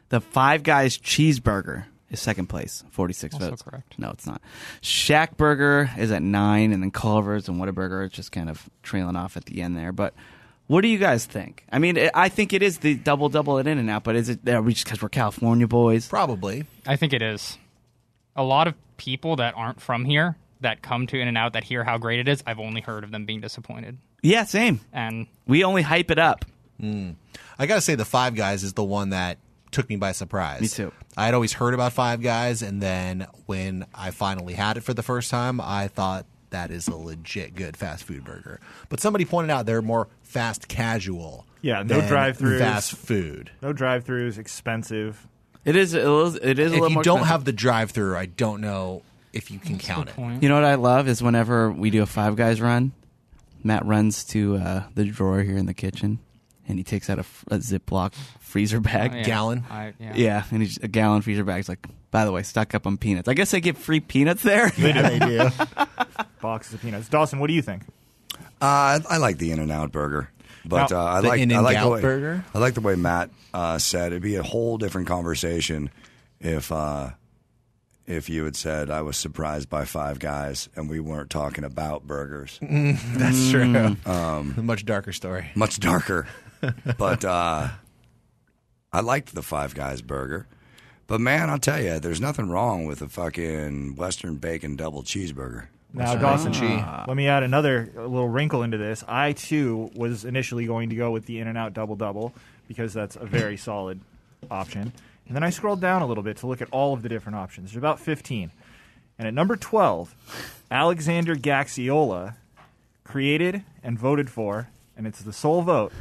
Speaker 3: The Five Guys cheeseburger is second place, 46
Speaker 2: Also
Speaker 3: votes.
Speaker 2: correct.
Speaker 3: No, it's not. Shack Burger is at 9, and then Culver's and Whataburger is just kind of trailing off at the end there. But what do you guys think? I mean, I think it is the Double Double at In-N-Out, but is it are we just because we're California boys?
Speaker 1: Probably.
Speaker 2: I think it is. A lot of people that aren't from here that come to In-N-Out that hear how great it is, I've only heard of them being disappointed.
Speaker 3: Yeah, same.
Speaker 2: And
Speaker 3: We only hype it up.
Speaker 1: I got to say the Five Guys is the one that took me by surprise.
Speaker 3: Me too.
Speaker 1: I had always heard about Five Guys, and then when I finally had it for the first time, I thought that is a legit good fast food burger. But somebody pointed out they're more fast casual.
Speaker 4: Yeah, no
Speaker 1: than
Speaker 4: drive-thrus.
Speaker 1: Fast food.
Speaker 4: No drive-thrus, expensive.
Speaker 3: It is a little
Speaker 1: If
Speaker 3: more
Speaker 1: you don't
Speaker 3: expensive.
Speaker 1: have the drive-through, I don't know if you can count it.
Speaker 2: point.
Speaker 3: You know what I love is whenever we do a Five Guys run, Matt runs to the drawer here in the kitchen, and he takes out a Ziploc freezer bag.
Speaker 2: Yeah.
Speaker 1: Gallon?
Speaker 3: Yeah, and he's a gallon freezer bag. He's like, by the way, stock up on peanuts. I guess they get free peanuts there.
Speaker 1: Yeah, they do.
Speaker 4: Boxes of peanuts. Dawson, what do you think?
Speaker 5: I like the In-N-Out burger, but
Speaker 4: Now,
Speaker 5: I
Speaker 1: the
Speaker 5: like
Speaker 1: In-N-Out
Speaker 5: the way
Speaker 1: burger?
Speaker 5: I like the way Matt said it'd be a whole different conversation if you had said I was surprised by Five Guys and we weren't talking about burgers.
Speaker 1: That's true. A much darker story.
Speaker 5: Much darker, but I liked the Five Guys burger. But man, I'll tell you, there's nothing wrong with a fucking Western bacon double cheeseburger.
Speaker 4: Now, Dawson, let me add another little wrinkle into this. I, too, was initially going to go with the In-N-Out Double Double because that's a very solid option. And then I scrolled down a little bit to look at all of the different options. There's about 15. And at number 12, Alexander Gaxiola created and voted for, and it's the sole vote,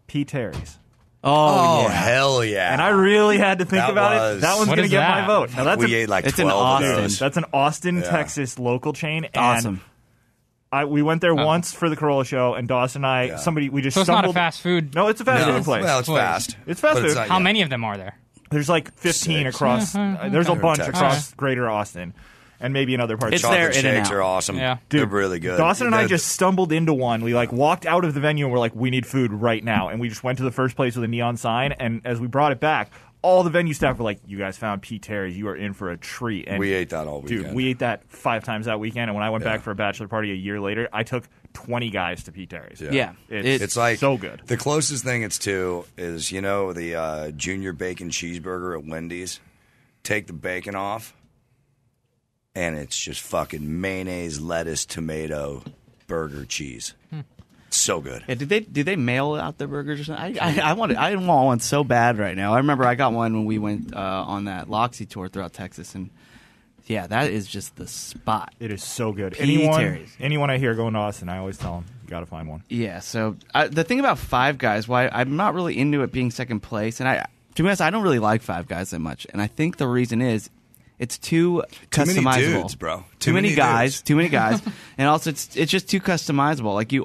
Speaker 4: P. Terry's.
Speaker 3: Oh, yeah.
Speaker 5: Hell yeah!
Speaker 4: And I really had to think
Speaker 5: That
Speaker 4: about
Speaker 5: was-
Speaker 4: it. That one's
Speaker 2: What
Speaker 4: going to
Speaker 2: is
Speaker 4: get
Speaker 2: that?
Speaker 4: my vote. Now, that's
Speaker 5: we
Speaker 4: a,
Speaker 5: ate like
Speaker 3: It's in
Speaker 5: 12 of
Speaker 3: Austin.
Speaker 5: those.
Speaker 4: that's an Austin,
Speaker 5: Yeah.
Speaker 4: Texas local chain. And
Speaker 3: Awesome.
Speaker 4: We went there once for the Corolla show, and Dawson and I, we just
Speaker 2: So it's
Speaker 4: stumbled.
Speaker 2: not a fast food.
Speaker 4: No, it's a fast food place.
Speaker 5: Well, it's fast.
Speaker 4: It's fast
Speaker 5: but
Speaker 4: food.
Speaker 5: not
Speaker 2: How
Speaker 5: yet.
Speaker 2: many of them are there?
Speaker 4: There's like 15
Speaker 5: Six.
Speaker 4: across. There's a bunch
Speaker 5: Texas.
Speaker 4: across Greater Austin, and maybe in other parts.
Speaker 3: It's
Speaker 4: of
Speaker 3: there
Speaker 5: Chocolate
Speaker 3: in and
Speaker 5: shakes
Speaker 3: out.
Speaker 5: are awesome.
Speaker 2: Yeah.
Speaker 4: Dude,
Speaker 5: They're really good.
Speaker 4: Dawson and I
Speaker 5: They're-
Speaker 4: just stumbled into one. We walked out of the venue and we're like, we need food right now. And we just went to the first place with a neon sign. And as we brought it back, all the venue staff were like, you guys found Pete Terry's. You are in for a treat. And
Speaker 5: We ate that all weekend.
Speaker 4: Dude, we ate that 5 times that weekend. And when I went back for a bachelor party a year later, I took 20 guys to Pete Terry's.
Speaker 3: Yeah.
Speaker 4: It's
Speaker 5: like
Speaker 4: so good.
Speaker 5: The closest thing it's to is the junior bacon cheeseburger at Wendy's. Take the bacon off, and it's just fucking mayonnaise, lettuce, tomato, burger, cheese. It's so good.
Speaker 3: Yeah, did they mail out their burgers or something? I want one so bad right now. I remember I got one when we went on that Loxy tour throughout Texas, and yeah, that is just the spot.
Speaker 4: It is so good.
Speaker 3: Pete Terry's.
Speaker 4: Anyone I hear going to Austin, I always tell them, you got to find one.
Speaker 3: Yeah, so the thing about Five Guys, why I'm not really into it being second place, and to be honest, I don't really like Five Guys that much, and I think the reason is it's too customizable.
Speaker 5: Many dudes, bro.
Speaker 3: Too many guys.
Speaker 5: dudes.
Speaker 3: Too many guys, and also it's just too customizable. Like you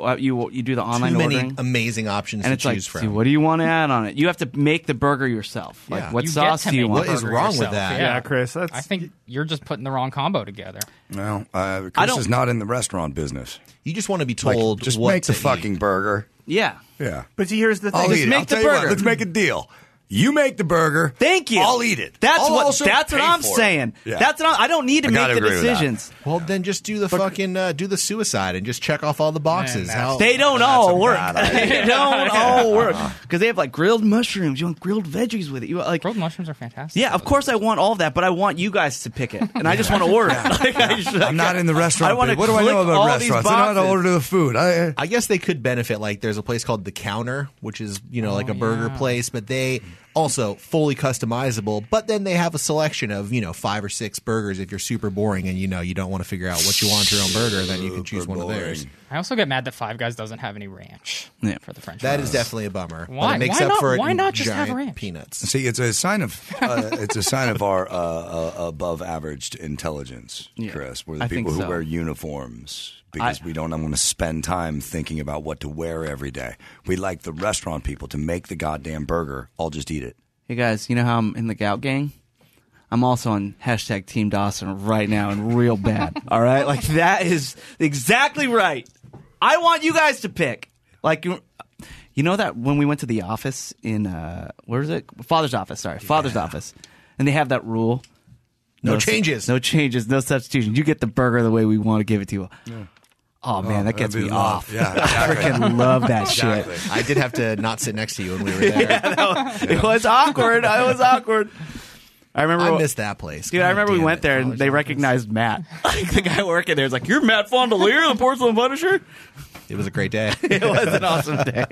Speaker 3: do the online
Speaker 1: Too many
Speaker 3: ordering,
Speaker 1: amazing options
Speaker 3: and
Speaker 1: to
Speaker 3: it's like,
Speaker 1: choose from.
Speaker 3: see, what do you want to add on it? You have to make the burger yourself. Like,
Speaker 1: Yeah.
Speaker 3: what
Speaker 2: You get
Speaker 3: sauce
Speaker 2: to
Speaker 3: do you
Speaker 2: make
Speaker 3: want?
Speaker 2: the
Speaker 1: What is
Speaker 2: burger
Speaker 1: wrong with
Speaker 2: yourself,
Speaker 1: that?
Speaker 4: Yeah, Chris, that's...
Speaker 2: I think you're just putting the wrong combo together.
Speaker 5: Well, Chris is not in the restaurant business.
Speaker 1: You just want to be
Speaker 5: Like,
Speaker 1: told
Speaker 5: just
Speaker 1: what
Speaker 5: make the
Speaker 1: to
Speaker 5: fucking
Speaker 1: eat.
Speaker 5: burger.
Speaker 3: Yeah.
Speaker 5: Yeah.
Speaker 4: But see, here's the thing.
Speaker 5: I'll eat it.
Speaker 3: make
Speaker 5: I'll
Speaker 3: the
Speaker 5: tell you what,
Speaker 3: burger.
Speaker 5: let's make a deal. You make the burger.
Speaker 3: Thank you.
Speaker 5: I'll eat it.
Speaker 3: That's
Speaker 5: I'll
Speaker 3: what
Speaker 5: also
Speaker 3: I'm
Speaker 5: pay for it.
Speaker 3: saying.
Speaker 5: Yeah.
Speaker 3: I don't need to
Speaker 5: I
Speaker 3: make
Speaker 5: gotta
Speaker 3: the
Speaker 5: agree with that.
Speaker 3: decisions.
Speaker 1: Well, then just do the fucking do the suicide and just check off all the boxes.
Speaker 2: Man,
Speaker 1: How,
Speaker 3: They don't
Speaker 5: That's
Speaker 3: all
Speaker 5: a
Speaker 3: work.
Speaker 5: bad idea.
Speaker 3: They don't all work because they have like grilled mushrooms. You want grilled veggies with it. You want, like
Speaker 2: Grilled mushrooms are fantastic.
Speaker 3: yeah, of course I want all of that, but I want you guys to pick it, and I just want to order it. Like,
Speaker 5: I'm not in the restaurant.
Speaker 3: I wanna
Speaker 5: What do I know
Speaker 3: click all
Speaker 5: about
Speaker 3: these
Speaker 5: restaurants? I know how to
Speaker 3: boxes.
Speaker 5: order the food.
Speaker 1: I guess they could benefit. Like, there's a place called The Counter, which is like a burger place, but they also fully customizable. But then they have a selection of 5 or 6 burgers. If you're super boring and you don't want to figure out what you want your own burger, then you can choose one of theirs.
Speaker 2: I also get mad that Five Guys doesn't have any ranch for the French
Speaker 1: That
Speaker 2: fries.
Speaker 1: is definitely a bummer.
Speaker 2: Why?
Speaker 1: But it makes
Speaker 2: Why
Speaker 1: up
Speaker 2: not-
Speaker 1: for it
Speaker 2: why
Speaker 1: in
Speaker 2: not just have
Speaker 1: giant
Speaker 2: ranch?
Speaker 1: peanuts.
Speaker 5: See, it's a sign of our above average intelligence, Chris. We're the
Speaker 3: I
Speaker 5: people
Speaker 3: think
Speaker 5: who
Speaker 3: so.
Speaker 5: wear uniforms because we don't want to spend time thinking about what to wear every day. We like the restaurant people to make the goddamn burger. I'll just eat it.
Speaker 3: Hey guys, you know how I'm in the Gout Gang? I'm also on hashtag Team Dawson right now and real bad. All right? Like, that is exactly right. I want you guys to pick. Like, you know that when we went to the office in, where is it? Father's office, sorry. Father's office. And they have that rule.
Speaker 1: No changes.
Speaker 3: No changes, no substitutions. You get the burger the way we want to give it to you. Yeah. Oh, man, that gets
Speaker 5: that'd
Speaker 3: me
Speaker 5: be
Speaker 3: off.
Speaker 5: love. Yeah,
Speaker 3: I freaking love that
Speaker 5: Exactly.
Speaker 3: shit.
Speaker 1: I did have to not sit next to you when we were there.
Speaker 3: It was awkward. I was awkward. I remember.
Speaker 1: I missed that place.
Speaker 3: Dude, I remember we went there and they recognized Matt. Like, the guy working there is like, "You're Matt Fondiler, the Porcelain Punisher."
Speaker 1: It was a great day.
Speaker 3: It was an awesome day.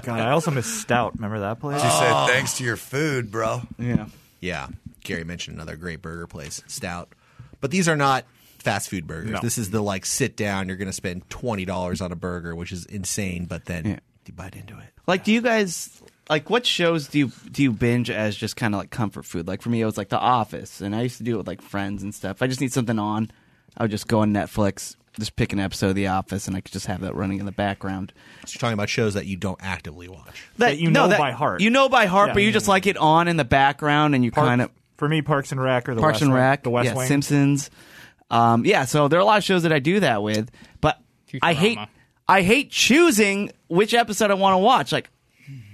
Speaker 4: God, I also miss Stout. Remember that place?
Speaker 5: She said, "Thanks to your food, bro."
Speaker 3: Yeah.
Speaker 1: Yeah. Gary mentioned another great burger place, Stout. But these are not fast food burgers.
Speaker 4: No.
Speaker 1: This is the sit down, you're going to spend $20 on a burger, which is insane, but then you bite into it.
Speaker 3: Like, do you guys what shows do you binge as just kind of like comfort food? Like, for me, it was like The Office, and I used to do it with like friends and stuff. I just need something on. I would just go on Netflix, just pick an episode of The Office, and I could just have that running in the background.
Speaker 1: So you're talking about shows that you don't actively watch.
Speaker 4: That you know by heart.
Speaker 3: You know by heart,
Speaker 4: Yeah.
Speaker 3: but you just like it on in the background, and you kind of
Speaker 4: For me, Parks and Rec or the
Speaker 3: Parks
Speaker 4: West
Speaker 3: and
Speaker 4: Wing,
Speaker 3: Rec,
Speaker 4: the West Wing.
Speaker 3: Simpsons. So there are a lot of shows that I do that with, but
Speaker 2: Futurama.
Speaker 3: I hate choosing which episode I want to watch. Like,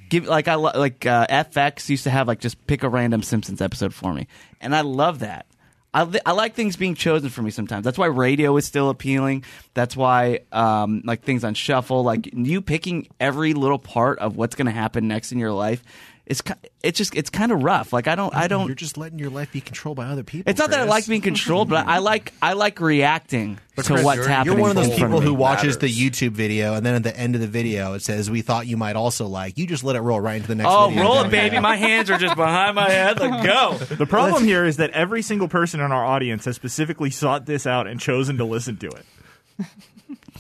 Speaker 3: FX used to have like just pick a random Simpsons episode for me, and I love that. I like things being chosen for me sometimes. That's why radio is still appealing. That's why like things on shuffle, like you picking every little part of what's going to happen next in your life. It's kind of rough. Like I don't.
Speaker 1: You're just letting your life be controlled by other people.
Speaker 3: It's not that I
Speaker 1: Chris.
Speaker 3: like being controlled, but I like reacting to
Speaker 1: Chris,
Speaker 3: what's happening.
Speaker 1: You're one of those
Speaker 3: in front
Speaker 1: people
Speaker 3: me.
Speaker 1: who watches the
Speaker 5: Matters.
Speaker 1: YouTube video, and then at the end of the video, it says, "We thought you might also like." You just let it roll right into the next
Speaker 3: Oh,
Speaker 1: video.
Speaker 3: roll
Speaker 1: don't
Speaker 3: it,
Speaker 1: you?
Speaker 3: baby! My hands are just behind my head. Like, go.
Speaker 4: The problem here is that every single person in our audience has specifically sought this out and chosen to listen to it.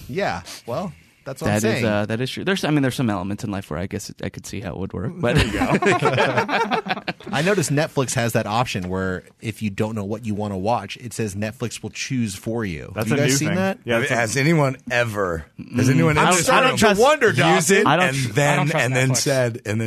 Speaker 1: Yeah, well, that's what I'm saying.
Speaker 3: That is true. There's some elements in life where I guess I could see how it would work. But
Speaker 1: I noticed Netflix has that option where if you don't know what you want to watch, it says Netflix will choose for you.
Speaker 4: That's
Speaker 1: Have you
Speaker 4: a
Speaker 1: guys
Speaker 4: new
Speaker 1: seen
Speaker 4: thing.
Speaker 1: that?
Speaker 4: Yeah,
Speaker 5: Has anyone ever
Speaker 1: starting to wonder,
Speaker 5: use it
Speaker 3: I don't
Speaker 5: and
Speaker 3: tr-
Speaker 5: then
Speaker 2: I don't trust
Speaker 5: and then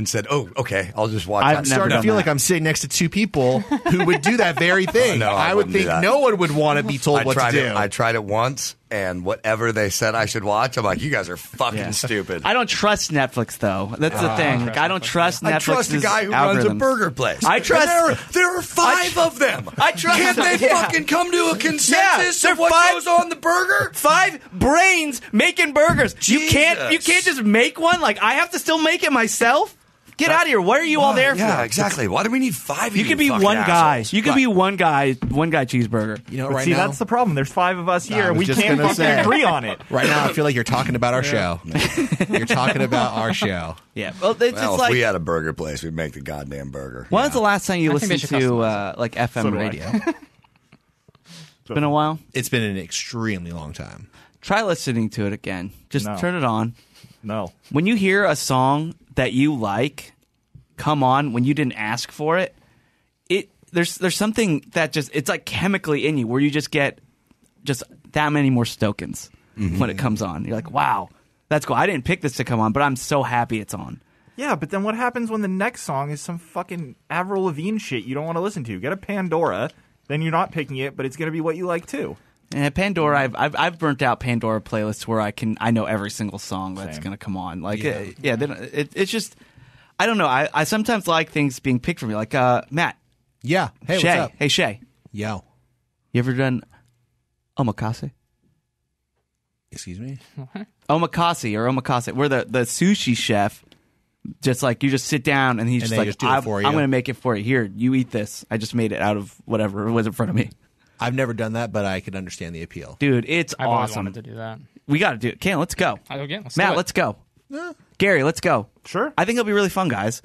Speaker 2: Netflix.
Speaker 5: said, oh, okay, I'll just watch.
Speaker 3: I've
Speaker 5: that.
Speaker 1: I'm starting to
Speaker 3: done
Speaker 1: feel
Speaker 3: that.
Speaker 1: like I'm sitting next to two people who would do that very thing.
Speaker 5: No, I
Speaker 1: would
Speaker 5: wouldn't do
Speaker 1: think
Speaker 5: that.
Speaker 1: no one would want to be told what to do.
Speaker 5: I tried it once, and whatever they said I should watch, I'm like, you guys are fucking stupid.
Speaker 3: I don't trust Netflix though. That's the thing. Like, I don't trust Netflix.
Speaker 5: I trust a guy who runs a burger place.
Speaker 3: I trust.
Speaker 5: There are 5 of them.
Speaker 3: I trust.
Speaker 5: Can't they
Speaker 3: Yeah.
Speaker 5: fucking come to a consensus
Speaker 3: Yeah,
Speaker 5: of what
Speaker 3: they're
Speaker 5: goes on the burger?
Speaker 3: 5 brains making burgers. You can't just make one. Like I have to still make it myself. Get out of here. What are you all there for?
Speaker 5: Yeah, exactly. Why do we need 5 of you?
Speaker 3: You can be
Speaker 5: fucking
Speaker 3: one guy.
Speaker 5: assholes?
Speaker 3: You can be one guy cheeseburger.
Speaker 1: You know,
Speaker 4: But
Speaker 1: right
Speaker 4: see,
Speaker 1: now,
Speaker 4: that's the problem. There's 5 of us here,
Speaker 1: I
Speaker 4: and
Speaker 1: was
Speaker 4: we
Speaker 1: just
Speaker 4: can't
Speaker 1: gonna
Speaker 4: fucking
Speaker 1: say.
Speaker 4: agree on it.
Speaker 1: right now, I feel like you're talking about our show. You're talking about our show.
Speaker 3: Yeah. Well, it's
Speaker 5: Well,
Speaker 3: just
Speaker 5: if
Speaker 3: like.
Speaker 5: we had a burger place, we'd make the goddamn burger.
Speaker 3: When was the last time you
Speaker 2: I think
Speaker 3: listened
Speaker 2: they should
Speaker 3: to
Speaker 2: customize
Speaker 3: like FM
Speaker 4: So do I.
Speaker 3: radio? It's been a while.
Speaker 1: It's been an extremely long time.
Speaker 3: Try listening to it again. Just
Speaker 4: No.
Speaker 3: turn it on.
Speaker 4: No.
Speaker 3: When you hear a song that you like come on when you didn't ask for it, there's something that just it's like chemically in you where you just get just that many more Stokins when it comes on. You're like, wow, that's cool. I didn't pick this to come on, but I'm so happy it's on.
Speaker 4: Yeah, but then what happens when the next song is some fucking Avril Lavigne shit you don't want to listen to? Get a Pandora, then you're not picking it, but it's going to be what you like too.
Speaker 3: And Pandora, I've burnt out Pandora playlists where I know every single song that's
Speaker 4: Same.
Speaker 3: going to come on. Like, it's just I don't know. I sometimes like things being picked for me. Like Matt,
Speaker 1: Yeah. Hey,
Speaker 3: Shay,
Speaker 1: what's up?
Speaker 3: hey Shay,
Speaker 1: Yo.
Speaker 3: you ever done omakase?
Speaker 1: Excuse me?
Speaker 3: Omakase, where the sushi chef just like you just sit down and he's
Speaker 1: And
Speaker 3: just
Speaker 1: they
Speaker 3: like,
Speaker 1: just do it for you.
Speaker 3: I'm going to make it for you. Here, you eat this. I just made it out of whatever was in front of me.
Speaker 1: I've never done that, but I could understand the appeal.
Speaker 3: Dude, it's
Speaker 2: I've always
Speaker 3: awesome.
Speaker 2: wanted to do that.
Speaker 3: We got to do it. Caelan, let's go.
Speaker 2: Again, let's
Speaker 3: Matt,
Speaker 2: do it.
Speaker 3: let's go. Gary, let's go.
Speaker 4: Sure.
Speaker 3: I think it'll be really fun, guys.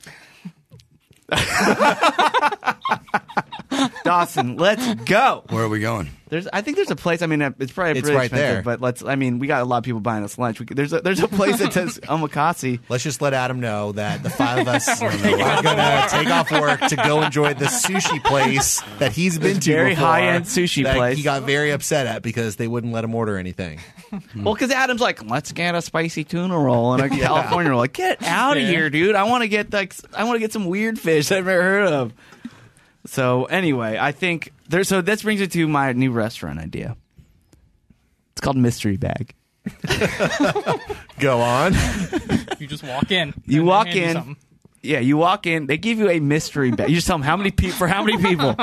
Speaker 3: Dawson, let's go.
Speaker 5: Where are we going?
Speaker 3: I think there's a place. I mean, it's probably
Speaker 1: It's
Speaker 3: pretty
Speaker 1: right
Speaker 3: expensive,
Speaker 1: there.
Speaker 3: but we got a lot of people buying us lunch. There's a place that says omakase.
Speaker 1: Let's just let Adam know that the 5 of us are going to take off work to go enjoy the sushi place that he's been to
Speaker 3: very
Speaker 1: before,
Speaker 3: high-end sushi
Speaker 1: that
Speaker 3: place.
Speaker 1: He got very upset at because they wouldn't let him order anything.
Speaker 3: Well, because Adam's like, let's get a spicy tuna roll and a California roll. Like, get out of
Speaker 2: Yeah.
Speaker 3: here, dude! I want to get some weird fish I've never heard of. So anyway, I think there's. So this brings it to my new restaurant idea. It's called Mystery Bag.
Speaker 1: Go on.
Speaker 2: You just walk in.
Speaker 3: You
Speaker 2: and
Speaker 3: walk
Speaker 2: they hand you
Speaker 3: in.
Speaker 2: something.
Speaker 3: Yeah, you walk in. They give you a mystery bag. You just tell them how many for how many people.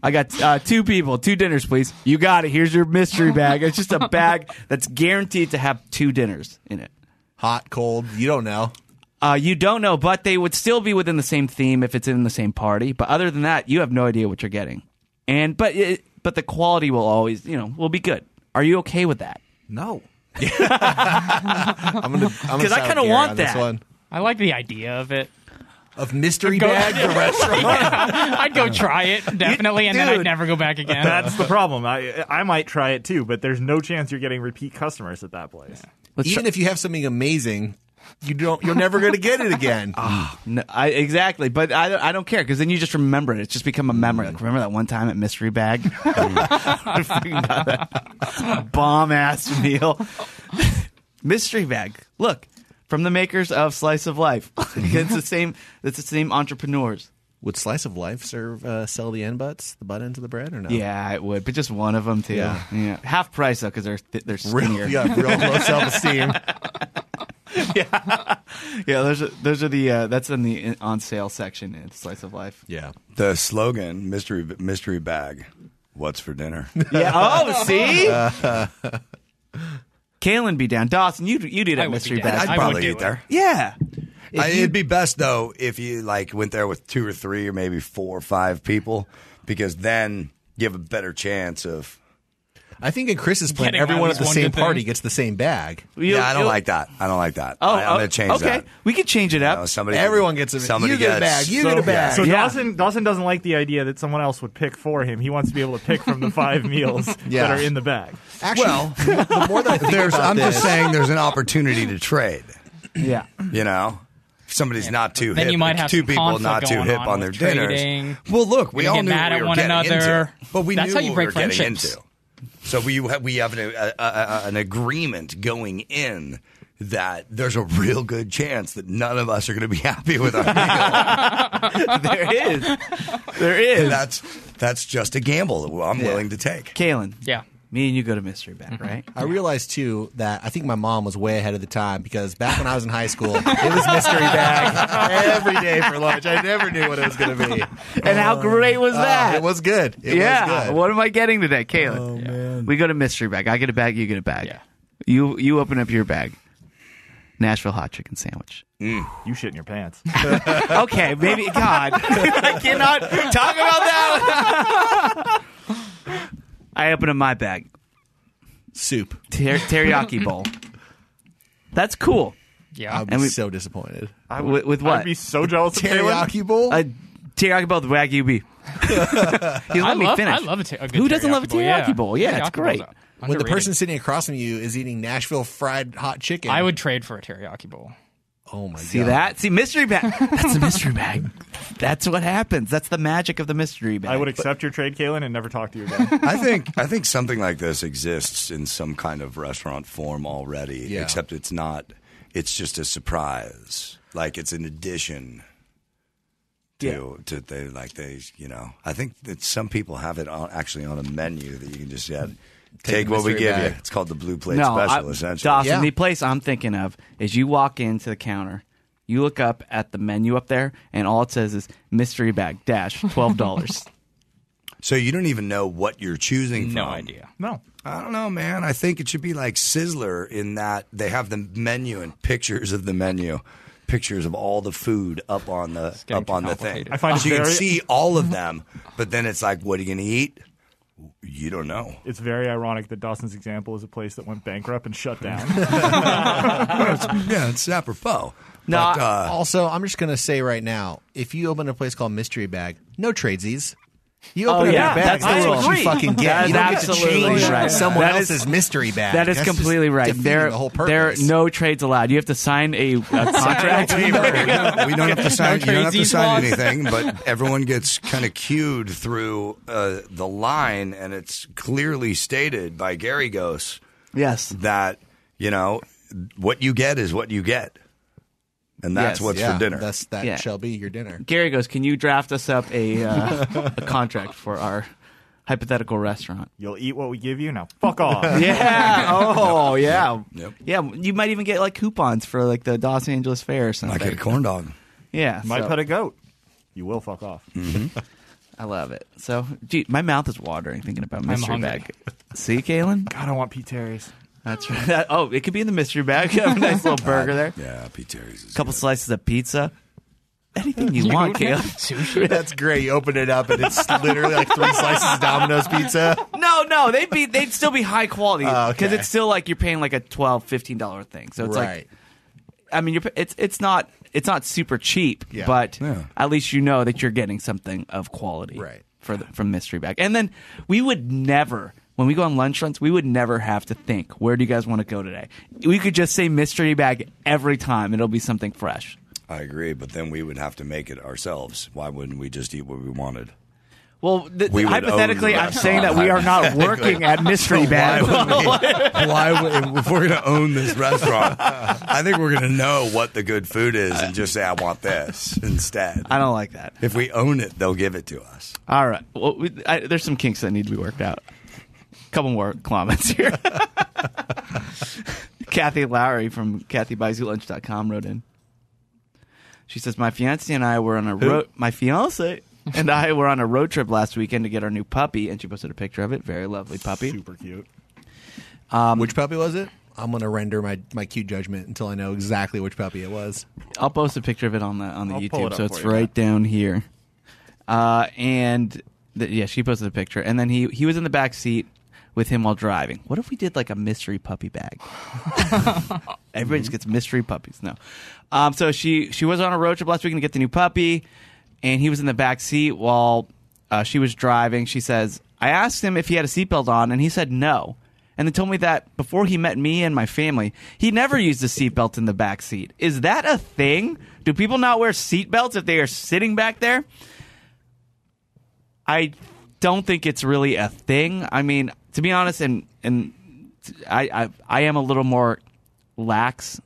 Speaker 3: I got 2 people, 2 dinners, please. You got it. Here's your mystery bag. It's just a bag that's guaranteed to have 2 dinners in it.
Speaker 1: Hot, cold, you don't know.
Speaker 3: You don't know, but they would still be within the same theme if it's in the same party. But other than that, you have no idea what you're getting. But the quality will always, will be good. Are you okay with that?
Speaker 4: No.
Speaker 1: I'm gonna
Speaker 3: 'Cause I kinda want
Speaker 1: this
Speaker 3: that.
Speaker 1: one.
Speaker 2: I like the idea of it.
Speaker 1: Of Mystery
Speaker 2: Go-
Speaker 1: Bag, the restaurant.
Speaker 2: I'd go try it, definitely, and then I'd
Speaker 3: Dude.
Speaker 2: never go back again.
Speaker 4: That's the problem. I might try it too, but there's no chance you're getting repeat customers at that place.
Speaker 1: Even if you have something amazing, you're never going to get it again.
Speaker 3: No, exactly, but I don't care because then you just remember it. It's just become a memory. Like remember that one time at Mystery Bag, bomb ass meal. Mystery Bag. Look, from the makers of Slice of Life. It's the same. It's the same entrepreneurs.
Speaker 1: Would Slice of Life sell the end butts, the butt ends of the bread, or no?
Speaker 3: Yeah, it would, but just one of them too.
Speaker 1: Yeah.
Speaker 3: Half price though because they're skinnier.
Speaker 1: real low self-esteem.
Speaker 3: Yeah, those are the that's in the on sale section in Slice of Life.
Speaker 1: Yeah.
Speaker 5: The slogan, mystery bag, what's for dinner?
Speaker 3: Yeah. Oh, see. Caelan be down. Dawson, you did
Speaker 2: I
Speaker 3: at
Speaker 2: would
Speaker 3: Mystery
Speaker 2: be down.
Speaker 3: Bag.
Speaker 5: I'd
Speaker 2: I
Speaker 5: probably
Speaker 2: would do
Speaker 5: eat there.
Speaker 3: Yeah.
Speaker 5: It'd be best though if you went there with 2 or 3 or maybe 4 or 5 people, because then you have a better chance of.
Speaker 1: I think in Chris's plan,
Speaker 2: Getting
Speaker 1: everyone
Speaker 2: at
Speaker 1: at the
Speaker 2: least one
Speaker 1: same
Speaker 2: good thing.
Speaker 1: party gets the same bag.
Speaker 5: Yeah, I don't like that. I don't like that.
Speaker 3: Oh,
Speaker 5: I'm going to change
Speaker 3: okay.
Speaker 5: that.
Speaker 3: We could change it up.
Speaker 5: No, somebody
Speaker 1: Everyone gets a
Speaker 5: somebody
Speaker 1: You get a
Speaker 5: gets-
Speaker 1: bag. You get a bag.
Speaker 4: So
Speaker 3: Yeah.
Speaker 4: Dawson doesn't like the idea that someone else would pick for him. He wants to be able to pick from the 5 meals
Speaker 1: Yeah.
Speaker 4: that are in the bag.
Speaker 1: Actually, the more that I think about
Speaker 5: I'm
Speaker 1: this,
Speaker 5: just saying there's an opportunity to trade.
Speaker 3: Yeah.
Speaker 5: You know, somebody's not too
Speaker 2: Then
Speaker 5: hip,
Speaker 2: you might have
Speaker 5: two
Speaker 2: some
Speaker 5: people
Speaker 2: conflict
Speaker 5: not too
Speaker 2: going
Speaker 5: hip
Speaker 2: on
Speaker 5: on their
Speaker 2: with
Speaker 5: dinners.
Speaker 2: trading.
Speaker 5: Well, look, we
Speaker 2: You're
Speaker 5: all
Speaker 2: gonna
Speaker 5: knew
Speaker 2: get mad
Speaker 5: what we
Speaker 2: at
Speaker 5: were
Speaker 2: one
Speaker 5: getting
Speaker 2: another.
Speaker 5: into, but we
Speaker 2: That's
Speaker 5: knew
Speaker 2: how you
Speaker 5: what we
Speaker 2: break
Speaker 5: were getting
Speaker 2: friendships.
Speaker 5: into. So we have an agreement going in that there's a real good chance that none of us are going to be happy with our meal.
Speaker 3: There is.
Speaker 5: And that's just a gamble that I'm willing to take.
Speaker 3: Caelan.
Speaker 2: Yeah.
Speaker 3: Me and you go to mystery bag, right?
Speaker 1: I realized too that I think my mom was way ahead of the time because back when I was in high school, it was mystery bag every day for lunch. I never knew what it was going to be.
Speaker 3: And how great was that?
Speaker 1: It was good. It
Speaker 3: yeah.
Speaker 1: was good.
Speaker 3: What am I getting today, Caelan?
Speaker 1: Oh, man.
Speaker 3: We go to mystery bag. I get a bag. You get a bag.
Speaker 2: Yeah.
Speaker 3: You open up your bag. Nashville hot chicken sandwich.
Speaker 4: You shit in your pants.
Speaker 3: Okay, maybe. God, I cannot talk about that. I open up my bag.
Speaker 1: Soup.
Speaker 3: Teriyaki bowl. That's cool.
Speaker 2: Yeah.
Speaker 1: I'd be so disappointed.
Speaker 3: With what?
Speaker 4: I'd be so jealous of Caelan.
Speaker 1: Teriyaki bowl?
Speaker 3: A teriyaki bowl with Wagyu beef. You let me finish.
Speaker 2: I love a good
Speaker 3: Who doesn't love a
Speaker 2: bowl,
Speaker 3: teriyaki bowl? Yeah, it's
Speaker 2: Teriyaki
Speaker 3: great.
Speaker 2: bowl's
Speaker 1: When the
Speaker 2: underrated.
Speaker 1: person sitting across from you is eating Nashville fried hot chicken.
Speaker 2: I would trade for a teriyaki bowl.
Speaker 1: Oh, my God.
Speaker 3: See that? See, mystery bag. That's the mystery bag. That's what happens. That's the magic of the mystery bag.
Speaker 4: I would accept your trade, Caelan, and never talk to you again.
Speaker 5: I think something like this exists in some kind of restaurant form already,
Speaker 1: Yeah.
Speaker 5: except it's not. It's just a surprise. Like it's an addition to they you know. I think that some people have it actually on a menu that you can just take what we
Speaker 1: mystery
Speaker 5: give
Speaker 1: bag.
Speaker 5: you. It's called the blue plate special, essentially.
Speaker 3: Dawson,
Speaker 1: Yeah.
Speaker 3: the place I'm thinking of is you walk into the counter, you look up at the menu up there, and all it says is mystery bag dash $12.
Speaker 5: So you don't even know what you're choosing from.
Speaker 2: No idea.
Speaker 4: No.
Speaker 5: I don't know, man. I think it should be like Sizzler in that they have the menu and pictures of the menu, pictures of all the food up on the
Speaker 2: getting too
Speaker 5: thing.
Speaker 2: complicated.
Speaker 4: I find
Speaker 5: so
Speaker 4: it
Speaker 5: you can
Speaker 4: very-
Speaker 5: see all of them, but then it's like, what are you going to eat? You don't know.
Speaker 4: It's very ironic that Dawson's example is a place that went bankrupt and shut down.
Speaker 5: Yeah, it's apropos.
Speaker 3: No,
Speaker 5: But,
Speaker 1: Also, I'm just going to say right now, if you open a place called Mystery Bag, no tradesies. You open up
Speaker 3: yeah,
Speaker 1: your bag,
Speaker 3: that's the
Speaker 1: that's what
Speaker 3: rule.
Speaker 1: you fucking get.
Speaker 3: That
Speaker 1: You
Speaker 3: is
Speaker 1: don't get to
Speaker 3: absolutely
Speaker 1: change
Speaker 3: right.
Speaker 1: someone
Speaker 3: That is-
Speaker 1: else's mystery bag.
Speaker 3: That is
Speaker 1: That's just
Speaker 3: completely right.
Speaker 1: defeating
Speaker 3: There
Speaker 1: the whole
Speaker 3: are
Speaker 1: purpose.
Speaker 3: no trades allowed. You have to sign a contract.
Speaker 5: we don't have to sign. You don't have to
Speaker 2: tradesies
Speaker 5: sign
Speaker 2: laws.
Speaker 5: anything, but everyone gets kind of cued through the line, and it's clearly stated by Gary Ghost
Speaker 3: Yes.
Speaker 5: that what you get is what you get, and that's
Speaker 3: Yes,
Speaker 5: what's
Speaker 1: Yeah,
Speaker 5: for dinner.
Speaker 1: That
Speaker 3: Yeah.
Speaker 1: shall be your dinner.
Speaker 3: Gary goes, can you draft us up a contract for our hypothetical restaurant?
Speaker 4: You'll eat what we give you. Now, fuck off.
Speaker 3: Yeah. Oh, yeah.
Speaker 5: Yep.
Speaker 3: Yeah. You might even get like coupons for like the Los Angeles Fair or something.
Speaker 5: I get a corn dog.
Speaker 3: Yeah.
Speaker 4: You might
Speaker 3: so-
Speaker 4: pet a goat. You will fuck off.
Speaker 3: I love it. So, gee, my mouth is watering thinking about mystery
Speaker 2: hungry.
Speaker 3: bag. See, Caelan?
Speaker 4: God, I want Pete Terry's.
Speaker 3: That's right. Oh, it could be in the mystery bag. You have a nice little burger there.
Speaker 5: Yeah, Pete Terry's. Is
Speaker 3: A couple
Speaker 5: good.
Speaker 3: slices of pizza. Anything you want, Caelan.
Speaker 2: Sushi.
Speaker 1: That's great. You open it up and it's literally like 3 slices of Domino's pizza.
Speaker 3: No, they'd still be high quality
Speaker 1: Oh,
Speaker 3: because
Speaker 1: okay.
Speaker 3: it's still like you're paying like a $12, $15 thing. So it's
Speaker 1: Right.
Speaker 3: like, I mean, it's not super cheap,
Speaker 1: Yeah.
Speaker 3: but
Speaker 5: Yeah.
Speaker 3: at least you know that you're getting something of quality,
Speaker 1: Right.
Speaker 3: from mystery bag. And then we would never. When we go on lunch runs, we would never have to think, where do you guys want to go today? We could just say mystery bag every time. It'll be something fresh.
Speaker 5: I agree, but then we would have to make it ourselves. Why wouldn't we just eat what we wanted?
Speaker 3: Well,
Speaker 5: We would
Speaker 3: hypothetically,
Speaker 5: own the
Speaker 3: I'm saying that we are
Speaker 5: restaurant.
Speaker 3: not working at mystery bag.
Speaker 5: Why would, if we're going to own this restaurant, I think we're going to know what the good food is and just say, I want this instead.
Speaker 3: I don't like that.
Speaker 5: If we own it, they'll give it to us.
Speaker 3: All right. Well, there's some kinks that need to be worked out. Couple more comments here. Kathy Lowry from KathyBuysYouLunch.com wrote in. She says, my fiance and I were on a road. My fiance and I were on a road trip last weekend to get our new puppy, and she posted a picture of it. Very lovely puppy.
Speaker 4: Super cute.
Speaker 1: Which puppy was it? I'm going to render my cute judgment until I know exactly which puppy it was.
Speaker 3: I'll post a picture of it on the
Speaker 4: I'll pull
Speaker 3: YouTube,
Speaker 4: it
Speaker 3: so
Speaker 4: up
Speaker 3: it's
Speaker 4: for you,
Speaker 3: right down here. She posted a picture, and then he was in the back seat with him while driving. What if we did like a mystery puppy bag? Everybody just gets mystery puppies. No. So she was on a road trip last weekend to get the new puppy, and he was in the back seat while she was driving. She says, I asked him if he had a seatbelt on, and he said no. and they told me that before he met me and my family, he never used a seatbelt in the back seat. Is that a thing? Do people not wear seatbelts if they are sitting back there? I don't think it's really a thing. I mean, to be honest, and I am a little more lax,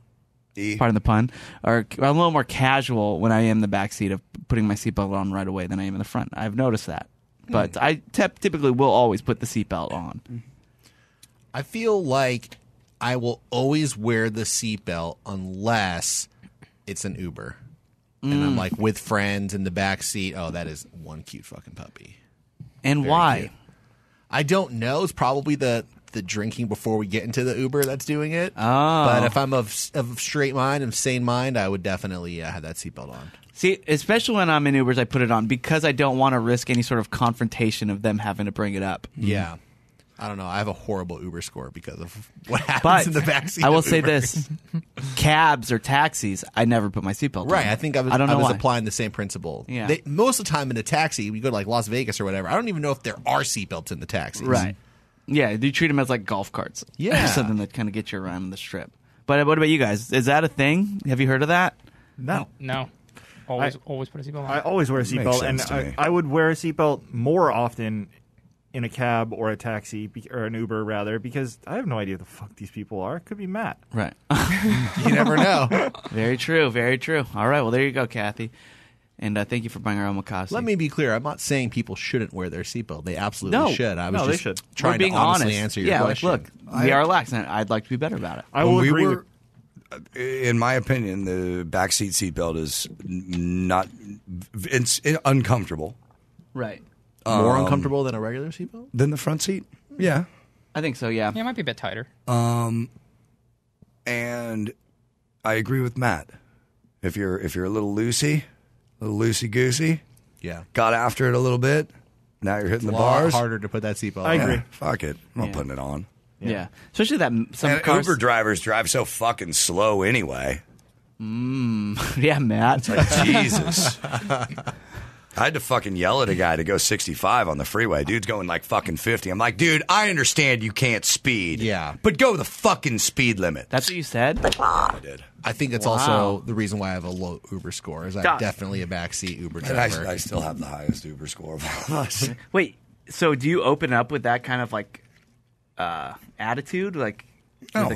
Speaker 3: pardon the pun, or I'm a little more casual when I am in the back seat of putting my seatbelt on right away than I am in the front. I've noticed that. But I typically will always put the seatbelt on.
Speaker 1: I feel like I will always wear the seatbelt unless it's an Uber. And I'm like with friends in the back seat. Oh, that is one cute fucking puppy.
Speaker 3: And
Speaker 1: Very
Speaker 3: why?
Speaker 1: cute. I don't know. It's probably the drinking before we get into the Uber that's doing it.
Speaker 3: Oh.
Speaker 1: But if I'm of straight mind and sane mind, I would definitely have that seatbelt on.
Speaker 3: See, especially when I'm in Ubers, I put it on because I don't want to risk any sort of confrontation of them having to bring it up.
Speaker 1: Yeah. I don't know. I have a horrible Uber score because of what happens
Speaker 3: But
Speaker 1: in the backseat.
Speaker 3: I will
Speaker 1: of
Speaker 3: say
Speaker 1: Uber.
Speaker 3: this: cabs or taxis, I never put my seatbelt on.
Speaker 1: Right. I think I was
Speaker 3: don't know why.
Speaker 1: applying the same principle.
Speaker 3: Yeah.
Speaker 1: Most of the time in a taxi, we go to like Las Vegas or whatever. I don't even know if there are seatbelts in the taxis.
Speaker 3: Right. Yeah, you treat them as like golf carts.
Speaker 1: Yeah.
Speaker 3: Something that kind of gets you around on the strip. But what about you guys? Is that a thing? Have you heard of that?
Speaker 4: No.
Speaker 2: No. Always put a seatbelt on.
Speaker 4: I always wear a
Speaker 5: Makes
Speaker 4: seatbelt, and
Speaker 5: sense to me.
Speaker 4: I would wear a seatbelt more often in a cab or a taxi, or an Uber rather, because I have no idea who the fuck these people are. It could be Matt.
Speaker 3: Right.
Speaker 1: You never know.
Speaker 3: Very true. Very true. All right. Well, there you go, Kathy. And thank you for buying our omakase.
Speaker 1: Let me be clear. I'm not saying people shouldn't wear their seatbelt. They absolutely
Speaker 3: No.
Speaker 1: should. I was
Speaker 4: No, they
Speaker 1: just
Speaker 4: should.
Speaker 3: We're
Speaker 1: trying to
Speaker 3: being
Speaker 1: honestly
Speaker 3: honest.
Speaker 1: answer your
Speaker 3: yeah,
Speaker 1: question.
Speaker 3: like, look, we are lax, and I'd like to be better about it.
Speaker 4: I will
Speaker 5: When
Speaker 4: agree
Speaker 5: we
Speaker 4: with.
Speaker 5: were, in my opinion, the backseat seatbelt is not. It's uncomfortable
Speaker 3: Right.
Speaker 1: More uncomfortable than a regular seatbelt?
Speaker 5: than the front seat. Yeah,
Speaker 3: I think so, yeah.
Speaker 2: Yeah, it might be a bit tighter.
Speaker 5: and I agree with Matt. If you're a little loosey goosey,
Speaker 1: Yeah.
Speaker 5: got after it a little bit. Now you're hitting the
Speaker 1: A lot
Speaker 5: bars.
Speaker 1: harder to put that seatbelt
Speaker 4: I
Speaker 1: on.
Speaker 4: agree.
Speaker 5: Yeah, fuck it. I'm not
Speaker 3: Yeah.
Speaker 5: putting it on.
Speaker 3: Yeah. Especially that some
Speaker 5: And
Speaker 3: cars.
Speaker 5: Uber drivers drive so fucking slow anyway.
Speaker 3: Yeah, Matt.
Speaker 5: Jesus. I had to fucking yell at a guy to go 65 on the freeway. Dude's going like fucking 50. I'm like, dude, I understand you can't speed.
Speaker 1: Yeah.
Speaker 5: But go the fucking speed limit.
Speaker 3: That's what you said?
Speaker 5: I did.
Speaker 1: I think it's
Speaker 3: Wow.
Speaker 1: also the reason why I have a low Uber score is I'm
Speaker 3: God.
Speaker 1: definitely a backseat Uber
Speaker 5: And
Speaker 1: driver.
Speaker 5: I still have the highest Uber score of all of us.
Speaker 3: Wait, so do you open up with that kind of like attitude? Like,
Speaker 5: No.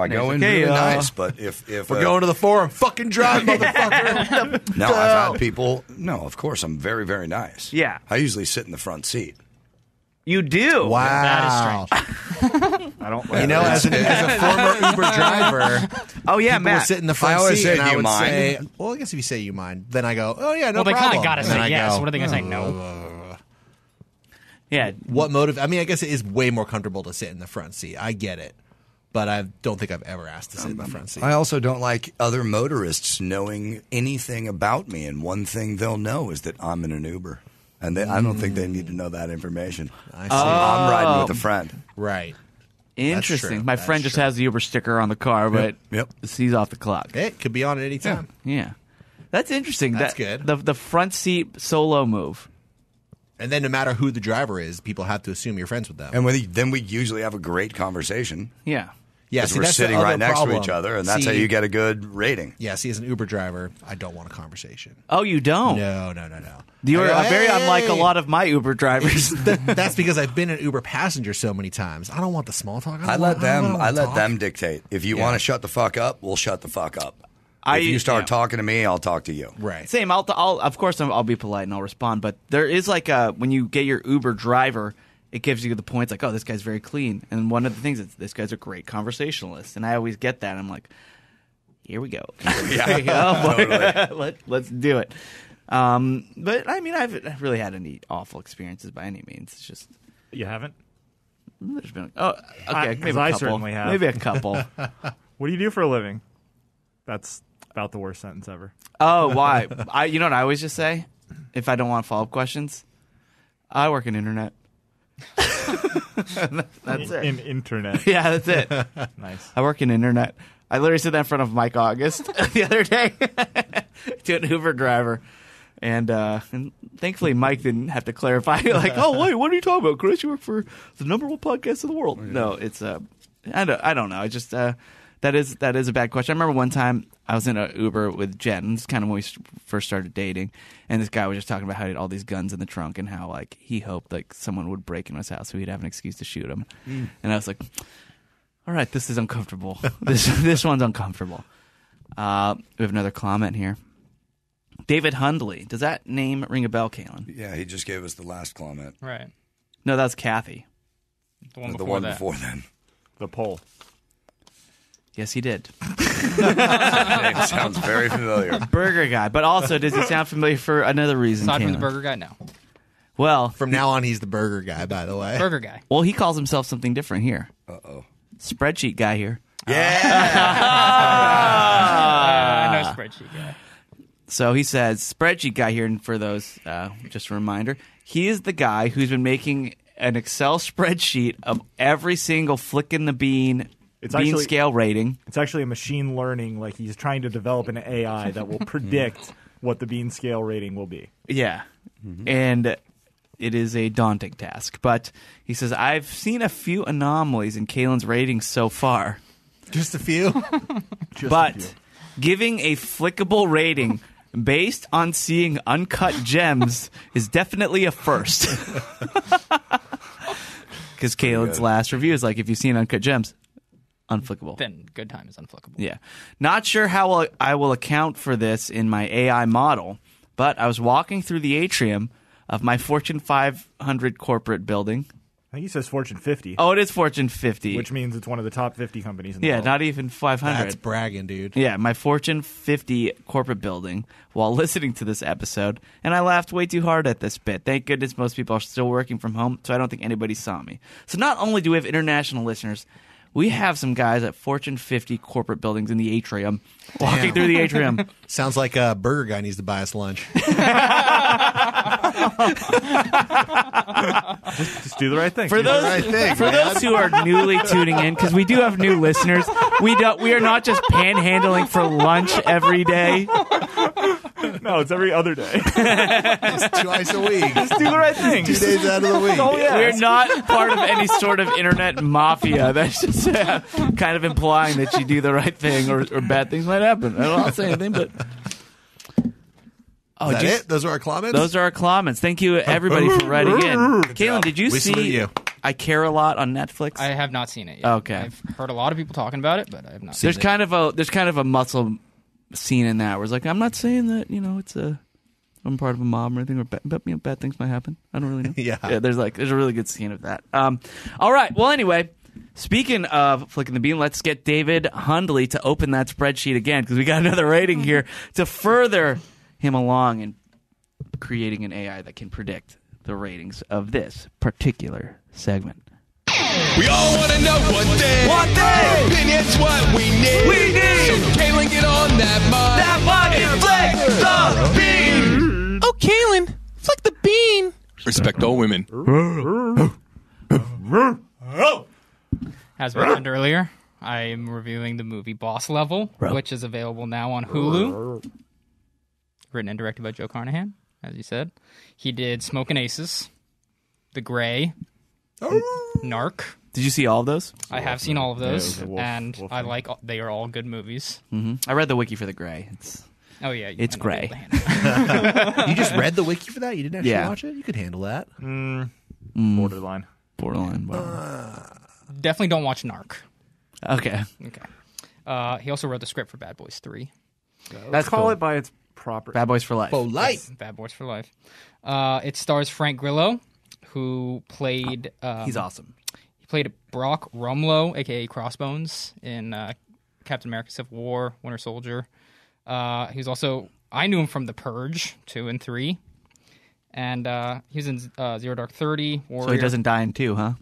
Speaker 5: I go in
Speaker 3: Okay,
Speaker 5: really nice. But if
Speaker 1: We're going to the forum. Fucking drive, motherfucker.
Speaker 5: No, I've had people. No, of course, I'm very, very nice.
Speaker 3: Yeah.
Speaker 5: I usually sit in the front seat.
Speaker 3: you do?
Speaker 1: Wow.
Speaker 2: That is strange.
Speaker 4: I don't.
Speaker 1: You know, as a former Uber driver,
Speaker 3: Oh, yeah,
Speaker 1: people will
Speaker 3: Matt.
Speaker 1: sit in the front
Speaker 5: I always
Speaker 1: seat,
Speaker 5: say,
Speaker 1: and
Speaker 5: "Do
Speaker 1: I
Speaker 5: you
Speaker 1: would
Speaker 5: mind?"
Speaker 1: say, well, I guess if you say you mind, then I go, oh, yeah, no
Speaker 2: Well, they
Speaker 1: problem.
Speaker 2: kind of got to
Speaker 1: And then
Speaker 2: say
Speaker 1: I
Speaker 2: yes.
Speaker 1: go,
Speaker 2: What are they going to say? No.
Speaker 3: Yeah.
Speaker 1: What motive? I mean, I guess it is way more comfortable to sit in the front seat. I get it. But I don't think I've ever asked to sit in the front seat.
Speaker 5: I also don't like other motorists knowing anything about me. And one thing they'll know is that I'm in an Uber. And I don't think they need to know that information.
Speaker 1: I see.
Speaker 5: I'm riding with a friend.
Speaker 1: Right.
Speaker 3: Interesting.
Speaker 1: true.
Speaker 3: My
Speaker 1: That's
Speaker 3: friend just
Speaker 1: true.
Speaker 3: has the Uber sticker on the car, but
Speaker 5: Yep.
Speaker 3: he's off the clock.
Speaker 1: It could be on at any time.
Speaker 3: Yeah. That's interesting.
Speaker 1: That's
Speaker 3: That-
Speaker 1: good.
Speaker 3: The front seat solo move.
Speaker 1: And then no matter who the driver is, people have to assume you're friends with them.
Speaker 5: And then we usually have a great conversation.
Speaker 3: Yeah.
Speaker 1: yeah,
Speaker 5: Because
Speaker 1: see,
Speaker 5: we're
Speaker 1: that's the
Speaker 5: sitting
Speaker 1: other
Speaker 5: right next
Speaker 1: problem.
Speaker 5: to each other. And that's
Speaker 1: See,
Speaker 5: how you get a good rating.
Speaker 1: Yeah, see, as an Uber driver, I don't want a conversation.
Speaker 3: Oh, you don't?
Speaker 1: No.
Speaker 3: You're
Speaker 1: I go,
Speaker 3: very
Speaker 1: "Hey!"
Speaker 3: unlike a lot of my Uber drivers.
Speaker 1: That's because I've been an Uber passenger so many times. I don't want the small talk.
Speaker 5: I let them
Speaker 1: talk.
Speaker 5: dictate. If you
Speaker 1: Yeah.
Speaker 5: want to shut the fuck up, we'll shut the fuck up.
Speaker 3: I-
Speaker 5: If you start
Speaker 3: yeah.
Speaker 5: talking to me, I'll talk to you.
Speaker 1: Right.
Speaker 3: Same. I'll of course I'll be polite and I'll respond. But there is like when you get your Uber driver, it gives you the points like, oh, this guy's very clean. And one of the things is this guy's a great conversationalist, and I always get that. I'm like, here we go. There you go. Let's do it. But I mean, I've really had any awful experiences by any means. It's just
Speaker 4: You haven't?
Speaker 3: there's been okay, maybe a
Speaker 4: 'cause
Speaker 3: couple.
Speaker 4: I certainly have.
Speaker 3: Maybe a couple.
Speaker 4: What do you do for a living? That's about the worst sentence ever.
Speaker 3: Oh, why? You know what I always just say if I don't want follow up questions? I work in internet. That's it.
Speaker 4: In internet.
Speaker 3: Yeah, that's it.
Speaker 4: Nice.
Speaker 3: I work in internet. I literally said that in front of Mike August the other day to an Uber driver. And thankfully, Mike didn't have to clarify. Like, oh wait, what are you talking about, Chris? You work for the #1 podcast in the world. No, it's I don't know. I just that is a bad question. I remember one time I was in an Uber with Jen. This is kind of when we first started dating, and this guy was just talking about how he had all these guns in the trunk and how like he hoped like someone would break into his house so he'd have an excuse to shoot him. And I was like, all right, this is uncomfortable. this one's uncomfortable. We have another comment here. David Hundley. Does that name ring a bell, Caelan?
Speaker 5: Yeah, he just gave us the last comment.
Speaker 2: Right.
Speaker 3: No, that was Kathy.
Speaker 2: The one
Speaker 5: The
Speaker 2: before
Speaker 5: one
Speaker 2: that.
Speaker 5: before then.
Speaker 4: The poll.
Speaker 3: Yes, he did.
Speaker 5: Name sounds very familiar.
Speaker 3: Burger guy. But also, does he sound familiar for another reason,
Speaker 2: Aside from the
Speaker 3: Caelan?
Speaker 2: burger guy, no.
Speaker 3: Well,
Speaker 1: From now on, he's the burger guy, by the way.
Speaker 2: Burger guy.
Speaker 3: he calls himself something different here.
Speaker 5: Uh-oh.
Speaker 3: Spreadsheet guy here.
Speaker 2: I know spreadsheet guy.
Speaker 3: So he says, spreadsheet guy here, and for those, just a reminder, he is the guy who's been making an Excel spreadsheet of every single flick in the bean scale rating.
Speaker 4: It's actually a machine learning. Like he's trying to develop an AI that will predict what the bean scale rating will be.
Speaker 3: Yeah. And it is a daunting task. But he says, I've seen a few anomalies in Caelan's ratings so far.
Speaker 1: Just a few.
Speaker 3: But giving a flickable rating based on seeing uncut gems is definitely a first. Because Caelan's last review is like, if you've seen uncut gems, unflickable.
Speaker 2: Then good time is unflickable.
Speaker 3: Yeah. Not sure how I will account for this in my AI model, but I was walking through the atrium of my Fortune 500 corporate building.
Speaker 4: I think he says Fortune 50.
Speaker 3: Oh, it is Fortune 50.
Speaker 4: Which means it's one of the top 50 companies in the
Speaker 3: Yeah,
Speaker 4: world.
Speaker 3: not even 500.
Speaker 1: That's bragging, dude.
Speaker 3: Yeah, my Fortune 50 corporate building while listening to this episode, and I laughed way too hard at this bit. Thank goodness most people are still working from home, so I don't think anybody saw me. So not only do we have international listeners, we have some guys at Fortune 50 corporate buildings in the atrium walking through the atrium.
Speaker 1: Sounds like a burger guy needs to buy us lunch.
Speaker 4: Just do the right thing.
Speaker 3: For those who are newly tuning in, because we do have new listeners, we are not just panhandling for lunch every day.
Speaker 4: No, it's every other day.
Speaker 1: It's twice a week.
Speaker 4: Just do the right thing.
Speaker 1: 2 days out of the week.
Speaker 4: Oh, yeah.
Speaker 3: We're not part of any sort of internet mafia. That's just kind of implying that you do the right thing or bad things might happen. I don't want to say anything, but...
Speaker 1: Is that it? Those are our comments?
Speaker 3: Those are our comments. Thank you, everybody, for writing in. Caelan, did you
Speaker 1: We salute
Speaker 3: see
Speaker 1: you.
Speaker 3: I Care a Lot on Netflix?
Speaker 2: I have not seen it yet.
Speaker 3: Okay.
Speaker 2: I've heard a lot of people talking about it, but I have not seen
Speaker 3: There's kind of a muscle scene in that where it's like, I'm not saying that, I'm part of a mob or anything, or bad things might happen. I don't really know.
Speaker 1: Yeah.
Speaker 3: There's a really good scene of that. All right. Well, anyway, speaking of flicking the bean, let's get David Hundley to open that spreadsheet again, because we got another rating here to further him along in creating an AI that can predict the ratings of this particular segment.
Speaker 6: We all want to know one thing. Your opinion's what we need. So Caelan, get on that mic. And flick the bean.
Speaker 7: Oh, Caelan, flick the bean.
Speaker 6: Respect all women.
Speaker 2: As mentioned earlier, I am reviewing the movie Boss Level, which is available now on Hulu. Written and directed by Joe Carnahan, as you said. He did Smokin' Aces, The Grey, Narc.
Speaker 3: Did you see all of those?
Speaker 2: I have seen all of those,
Speaker 4: Yeah,
Speaker 2: and
Speaker 4: Wolf
Speaker 2: I
Speaker 4: thing.
Speaker 2: like. They are all good movies.
Speaker 3: I read the wiki for The Grey.
Speaker 2: Oh yeah,
Speaker 3: It's
Speaker 2: I know
Speaker 3: Grey.
Speaker 2: the hand.
Speaker 1: You just read the wiki for that? You didn't actually
Speaker 3: Yeah.
Speaker 1: watch it? You could handle that.
Speaker 4: Borderline.
Speaker 3: Borderline.
Speaker 2: Definitely don't watch Narc.
Speaker 3: Okay.
Speaker 2: Okay. He also wrote the script for Bad Boys 3.
Speaker 3: That's
Speaker 4: Call
Speaker 3: cool.
Speaker 4: it by its proper.
Speaker 3: Bad Boys for Life.
Speaker 1: Light.
Speaker 2: Bad Boys for Life. It stars Frank Grillo, who played.
Speaker 3: He's awesome.
Speaker 2: He played Brock Rumlow, aka Crossbones, in Captain America: Civil War, Winter Soldier. He was also. I knew him from The Purge 2 and 3, and he was in Zero Dark 30. Warrior.
Speaker 3: So he doesn't die in 2, huh?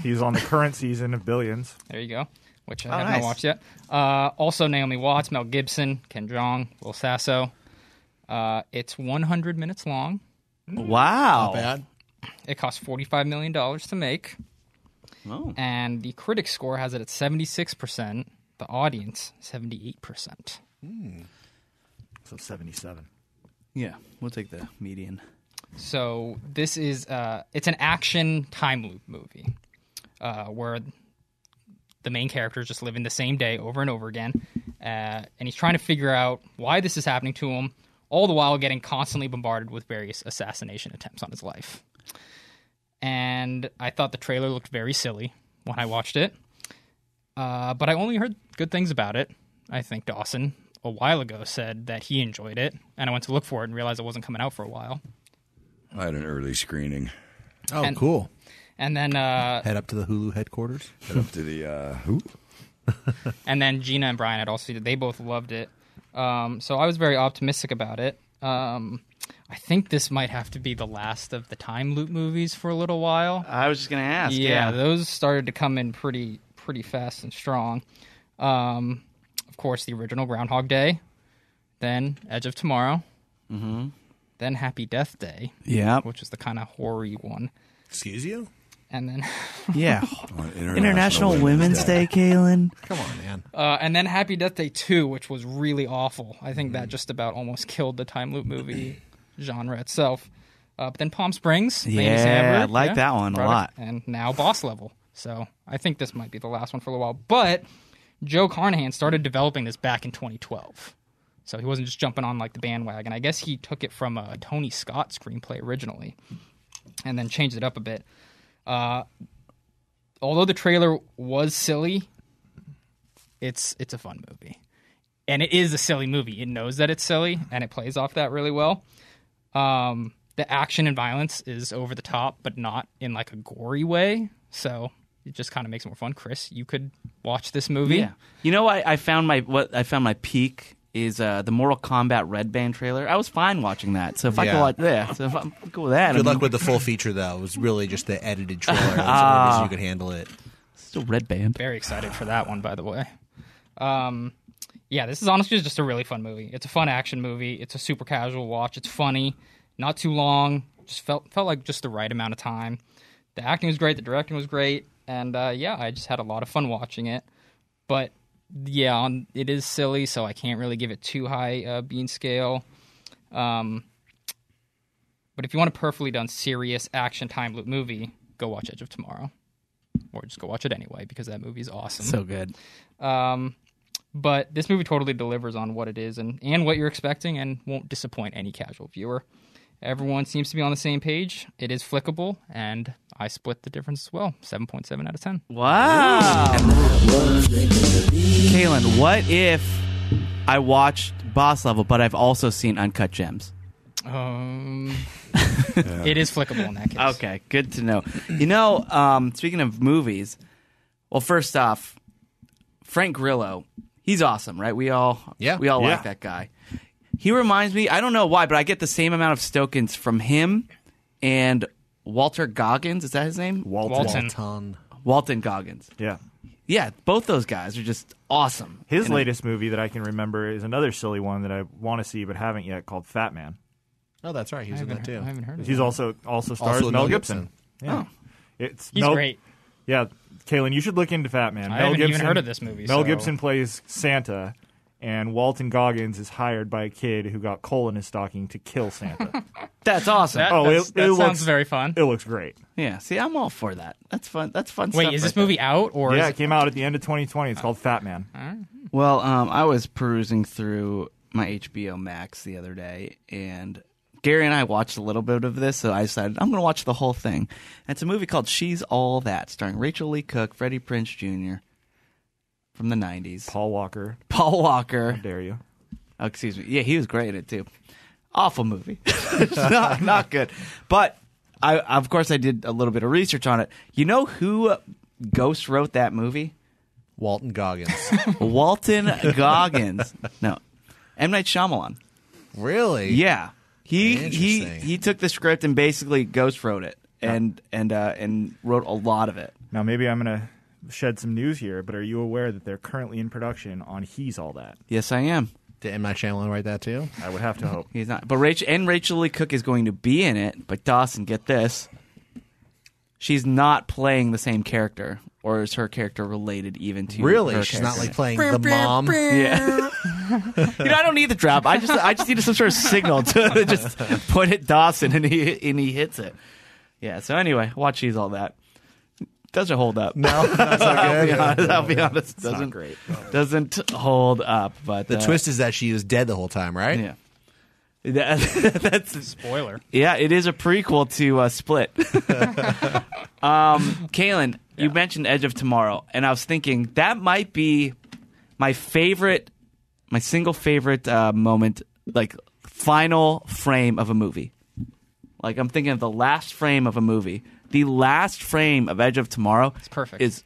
Speaker 4: He's on the current season of Billions.
Speaker 2: There you go. Which I have
Speaker 3: nice.
Speaker 2: not watched yet. Also, Naomi Watts, Mel Gibson, Ken Jeong, Will Sasso. It's 100 minutes long.
Speaker 3: Wow.
Speaker 1: Not bad.
Speaker 2: It cost $45 million to make.
Speaker 3: Oh.
Speaker 2: And the critic score has it at 76%. The audience, 78%.
Speaker 4: So 77.
Speaker 3: Yeah, we'll take the median.
Speaker 2: So this is it's an action time loop movie where the main character is just living the same day over and over again, and he's trying to figure out why this is happening to him, all the while getting constantly bombarded with various assassination attempts on his life. And I thought the trailer looked very silly when I watched it, but I only heard good things about it. I think Dawson, a while ago, said that he enjoyed it, and I went to look for it and realized it wasn't coming out for a while.
Speaker 5: I had an early screening.
Speaker 1: Oh, cool.
Speaker 2: And then
Speaker 1: Head up to the Hulu headquarters.
Speaker 5: Head up to the who?
Speaker 2: and then Gina and Brian had also seen it. They both loved it. So I was very optimistic about it. I think this might have to be the last of the time loop movies for a little while.
Speaker 3: I was just going to ask.
Speaker 2: Yeah, those started to come in pretty fast and strong. Of course, the original Groundhog Day, then Edge of Tomorrow, then Happy Death Day, which is the kind of horror-y one.
Speaker 1: Excuse you?
Speaker 2: And then
Speaker 3: Yeah. International Women's Day, Caelan.
Speaker 1: Come on, man.
Speaker 2: and then Happy Death Day 2, which was really awful. I think that just about almost killed the time loop movie genre itself. But then Palm Springs, Lady Sandberg,
Speaker 3: I like that one a lot.
Speaker 2: And now Boss Level. So I think this might be the last one for a little while. But Joe Carnahan started developing this back in 2012. So he wasn't just jumping on like the bandwagon. I guess he took it from a Tony Scott screenplay originally and then changed it up a bit. Although the trailer was silly, it's a fun movie. And it is a silly movie. It knows that it's silly, and it plays off that really well. The action and violence is over the top, but not in like a gory way. So it just kind of makes it more fun. Chris, you could watch this movie.
Speaker 3: Yeah. You know, I found my peak is the Mortal Kombat Red Band trailer. I was fine watching that. So if I could watch so if I'm cool with that.
Speaker 1: Good luck with the full feature, though. It was really just the edited trailer. That's the only reason you could handle it.
Speaker 3: Still Red Band.
Speaker 2: Very excited for that one, by the way. Yeah, this is honestly just a really fun movie. It's a fun action movie. It's a super casual watch. It's funny, not too long. Just felt like just the right amount of time. The acting was great. The directing was great. And I just had a lot of fun watching it. But yeah, it is silly, so I can't really give it too high a bean scale. But if you want a perfectly done, serious action time loop movie, go watch Edge of Tomorrow. Or just go watch it anyway, because that movie is awesome.
Speaker 3: So good.
Speaker 2: But this movie totally delivers on what it is and what you're expecting and won't disappoint any casual viewer. Everyone seems to be on the same page. It is flickable, and I split the difference as well. 7.7 out of 10.
Speaker 3: Wow. Caelan, what if I watched Boss Level, but I've also seen Uncut Gems?
Speaker 2: It is flickable in that case.
Speaker 3: Okay, good to know. You know, speaking of movies, well, first off, Frank Grillo, he's awesome, right? We all like that guy. He reminds me, I don't know why, but I get the same amount of Stokins from him and Walter Goggins. Is that his name? Walton Goggins.
Speaker 4: Yeah.
Speaker 3: Yeah, both those guys are just awesome.
Speaker 4: His latest movie that I can remember is another silly one that I want to see but haven't yet, called Fat Man.
Speaker 1: Oh, that's right. He was in that too.
Speaker 2: I haven't heard of
Speaker 4: He's
Speaker 2: that.
Speaker 4: also stars Mel Gibson. Yeah.
Speaker 2: He's great.
Speaker 4: Yeah, Caelan, you should look into Fat Man.
Speaker 2: I haven't even heard of this movie.
Speaker 4: Mel Gibson plays Santa, and Walton Goggins is hired by a kid who got coal in his stocking to kill Santa.
Speaker 3: That's awesome.
Speaker 2: That sounds very fun.
Speaker 4: It looks great.
Speaker 3: Yeah, see, I'm all for that. That's fun. That's fun
Speaker 2: Wait,
Speaker 3: stuff.
Speaker 2: is this movie out? Or
Speaker 4: it came out at the end of 2020. It's called Fat Man.
Speaker 3: Well, I was perusing through my HBO Max the other day, and Gary and I watched a little bit of this, so I decided I'm going to watch the whole thing. And it's a movie called She's All That, starring Rachel Lee Cook, Freddie Prinze Jr. from the 90s.
Speaker 4: Paul Walker.
Speaker 3: How
Speaker 4: dare you?
Speaker 3: Oh, excuse me. Yeah, he was great in it, too. Awful movie. not good. But, of course, I did a little bit of research on it. You know who ghost wrote that movie?
Speaker 1: Walton Goggins.
Speaker 3: Walton Goggins. No. M. Night Shyamalan.
Speaker 1: Really?
Speaker 3: Yeah. He took the script and basically ghost wrote it and wrote a lot of it.
Speaker 4: Now, maybe I'm going to shed some news here, but are you aware that they're currently in production on He's All That?
Speaker 3: Yes, I am.
Speaker 1: Did M. Night Shyamalan write that too?
Speaker 4: I would have to hope.
Speaker 3: He's not. But Rachel Lee Cook is going to be in it. But Dawson, get this. She's not playing the same character. Or is her character related even to
Speaker 1: Really?
Speaker 3: her
Speaker 1: She's
Speaker 3: character?
Speaker 1: not like playing the mom?
Speaker 3: Yeah. I don't need the drop. I just need some sort of signal to just point at Dawson and he hits it. Yeah. So anyway, watch He's All That. Doesn't hold up.
Speaker 1: No, that's not good.
Speaker 3: I'll be honest.
Speaker 4: It's not great.
Speaker 3: Doesn't hold up. But
Speaker 1: The twist is that she was dead the whole time, right?
Speaker 3: Yeah. That's
Speaker 2: Spoiler.
Speaker 3: Yeah, it is a prequel to Split. Caelan, you mentioned Edge of Tomorrow, and I was thinking that might be my single favorite moment, like final frame of a movie. Like I'm thinking of the last frame of a movie. The last frame of Edge of Tomorrow
Speaker 2: It's perfect.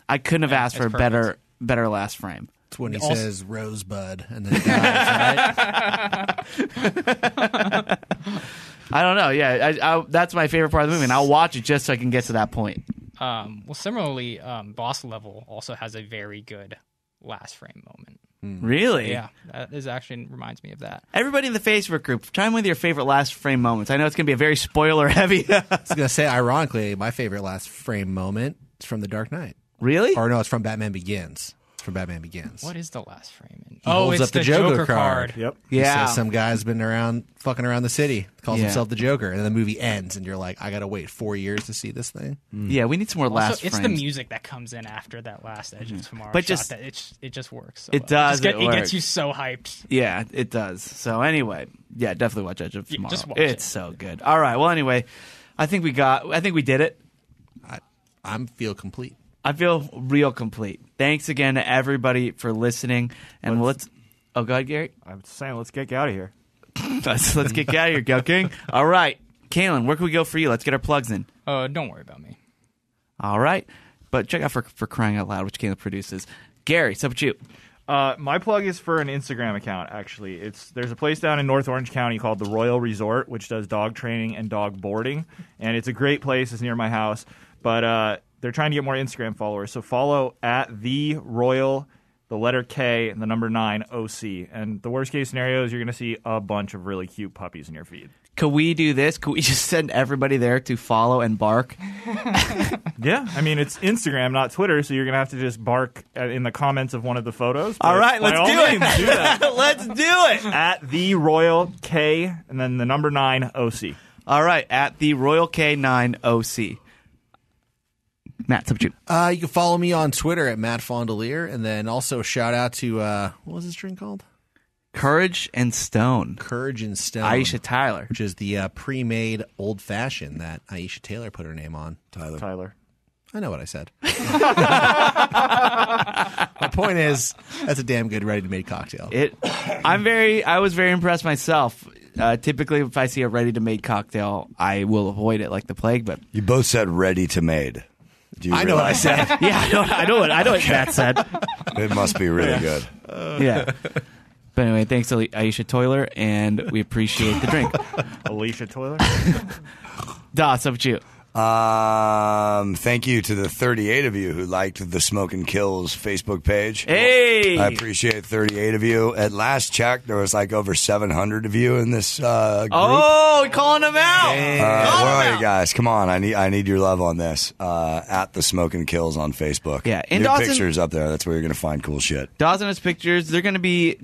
Speaker 3: I couldn't have asked for a
Speaker 2: perfect.
Speaker 3: better last frame.
Speaker 1: It's when he
Speaker 2: Also-
Speaker 1: says Rosebud and then dies, right?
Speaker 3: I don't know. Yeah, that's my favorite part of the movie, and I'll watch it just so I can get to that point.
Speaker 2: Well, similarly, Boss Level also has a very good last frame moment.
Speaker 3: Really?
Speaker 2: Yeah, that is actually reminds me of that.
Speaker 3: Everybody in the Facebook group, chime with your favorite last frame moments. I know it's going to be a very spoiler heavy.
Speaker 1: I was going to say, ironically, my favorite last frame moment is from The Dark Knight.
Speaker 3: Really?
Speaker 1: Or no, it's from Batman Begins. It's from Batman Begins.
Speaker 2: What is the last frame?
Speaker 1: He holds
Speaker 2: it's
Speaker 1: up the
Speaker 2: the
Speaker 1: Joker card.
Speaker 4: Yep.
Speaker 1: He
Speaker 3: Yeah.
Speaker 1: says some guy's been fucking around the city, calls
Speaker 3: Yeah.
Speaker 1: himself the Joker, and then the movie ends, and you're like, I got to wait 4 years to see this thing.
Speaker 3: Yeah, we need some more last
Speaker 2: Also, it's
Speaker 3: frames.
Speaker 2: the music that comes in after that last Edge of Tomorrow
Speaker 3: But
Speaker 2: shot
Speaker 3: just-
Speaker 2: that it just works. So
Speaker 3: It does,
Speaker 2: It
Speaker 3: it
Speaker 2: gets you so hyped.
Speaker 3: Yeah, it does. So anyway, yeah, definitely watch Edge of Tomorrow.
Speaker 2: just watch
Speaker 3: it's
Speaker 2: it.
Speaker 3: so good. All right. Well, anyway, I think we did it.
Speaker 1: I feel complete.
Speaker 3: I feel real complete. Thanks again to everybody for listening. And let's go ahead, Gary.
Speaker 4: I'm saying, let's get out of here.
Speaker 3: Let's get out of here, Go King. All right. Caelan, where can we go for you? Let's get our plugs in.
Speaker 2: Don't worry about me.
Speaker 3: All right. But check out for Crying Out Loud, which Caelan produces. Gary, what's up with you?
Speaker 4: My plug is for an Instagram account, actually. There's a place down in North Orange County called the Royal Resort, which does dog training and dog boarding. And it's a great place. It's near my house. But they're trying to get more Instagram followers. So follow at the Royal, the letter K, and the number 9 OC. And the worst case scenario is you're going to see a bunch of really cute puppies in your feed.
Speaker 3: Could we do this? Could we just send everybody there to follow and bark?
Speaker 4: Yeah, I mean, it's Instagram, not Twitter, so you're going to have to just bark in the comments of one of the photos.
Speaker 3: All
Speaker 4: But
Speaker 3: right,
Speaker 4: by
Speaker 3: let's
Speaker 4: all
Speaker 3: do
Speaker 4: means,
Speaker 3: it.
Speaker 4: do that.
Speaker 3: Let's do it.
Speaker 4: At the Royal K, and then the number 9 OC.
Speaker 3: All right, at the Royal K9 OC. Matt, what's up with you?
Speaker 1: You can follow me on Twitter at Matt Fondiler, and then also shout out to, what was this drink called?
Speaker 3: Courage and Stone.
Speaker 1: Courage and Stone.
Speaker 3: Aisha Tyler.
Speaker 1: Which is the pre-made old-fashioned that Aisha Taylor put her name on.
Speaker 4: Tyler.
Speaker 1: I know what I said. My point is, that's a damn good ready-to-made cocktail.
Speaker 3: I was very impressed myself. Typically, if I see a ready-to-made cocktail, I will avoid it like the plague. But
Speaker 5: You both said ready to made. Do you
Speaker 1: I know what I
Speaker 5: realize
Speaker 1: said.
Speaker 3: yeah, I know what Matt said.
Speaker 5: It must be really good.
Speaker 3: Yeah. But anyway, thanks to Aisha Toiler, and we appreciate the drink.
Speaker 4: Alicia Toiler.
Speaker 3: Das, up with you.
Speaker 5: Thank you to the 38 of you who liked the Smoke and Kills Facebook page.
Speaker 3: Hey!
Speaker 5: I appreciate 38 of you. At last check, there was like over 700 of you in this group.
Speaker 3: Oh, we're calling them out.
Speaker 5: Where are you guys? Come on, I need your love on this. At the Smoke and Kills on Facebook.
Speaker 3: Yeah, and
Speaker 5: new
Speaker 3: Dawson-
Speaker 5: pictures up there. That's where you're gonna find cool shit.
Speaker 3: Dawson has pictures. There's gonna be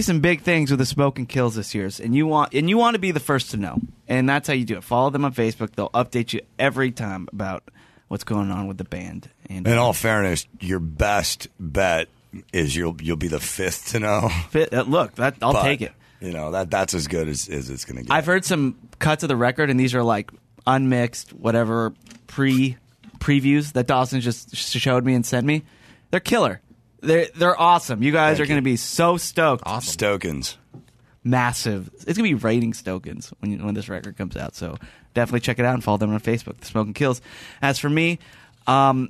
Speaker 3: some big things with the Smoke and Kills this year, and you want to be the first to know. And that's how you do it. Follow them on Facebook. They'll update you every time about what's going on with the band. And
Speaker 5: In all fairness, your best bet is you'll be the fifth to know.
Speaker 3: Look, I'll
Speaker 5: But,
Speaker 3: take it.
Speaker 5: You know that's as good as it's gonna get.
Speaker 3: I've heard some cuts of the record, and these are like unmixed, whatever previews that Dawson just showed me and sent me. They're killer. They're awesome. You guys
Speaker 5: Thank
Speaker 3: are going to
Speaker 5: you.
Speaker 3: be so stoked.
Speaker 5: Stokens.
Speaker 3: Massive. It's going to be rating Stokens when this record comes out. So definitely check it out and follow them on Facebook, The Smoke and Kills. As for me, I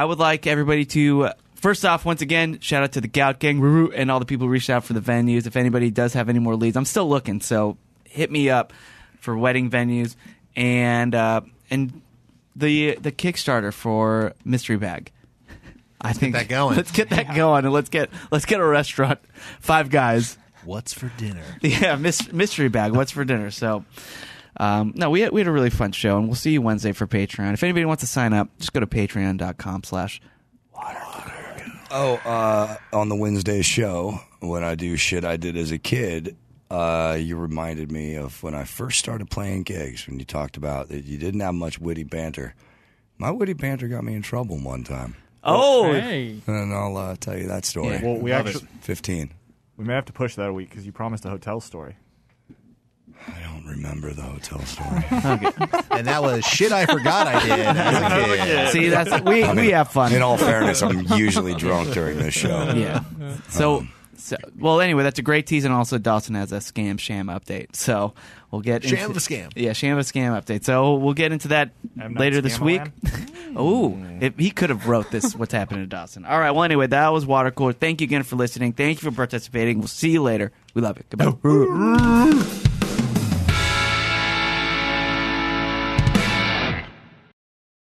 Speaker 3: would like everybody to, first off, once again, shout out to the Gout Gang and all the people who reached out for the venues. If anybody does have any more leads, I'm still looking. So hit me up for wedding venues and the Kickstarter for Mystery Bag. I think
Speaker 1: that going.
Speaker 3: Let's get that going, and let's get a restaurant. 5 guys.
Speaker 1: What's for dinner?
Speaker 3: Yeah, mystery bag. What's for dinner? So, no, we had a really fun show, and we'll see you Wednesday for Patreon. If anybody wants to sign up, just go to patreon.com/Watercoler.
Speaker 5: On the Wednesday show, when I do shit I did as a kid, you reminded me of when I first started playing gigs, when you talked about that you didn't have much witty banter. My witty banter got me in trouble one time.
Speaker 3: Oh,
Speaker 2: Hey.
Speaker 5: And I'll tell you that story.
Speaker 4: Well, we actually
Speaker 5: 15.
Speaker 4: we may have to push that a week because you promised a hotel story.
Speaker 5: I don't remember the hotel story.
Speaker 1: And that was shit I forgot I did as a kid.
Speaker 3: see, that's we have fun.
Speaker 5: In all fairness, I'm usually drunk during this show.
Speaker 3: Yeah. So, well, anyway, that's a great tease, and also Dawson has a sham update. So we'll get
Speaker 1: Sham
Speaker 3: into,
Speaker 1: of a scam.
Speaker 3: Yeah, sham of a scam update. So we'll get into that
Speaker 4: M. Night
Speaker 3: later this week.
Speaker 4: Shyamalan?
Speaker 3: He could have wrote this. What's happening to Dawson? All right. Well, anyway, that was Watercoler. Thank you again for listening. Thank you for participating. We'll see you later. We love it. Goodbye.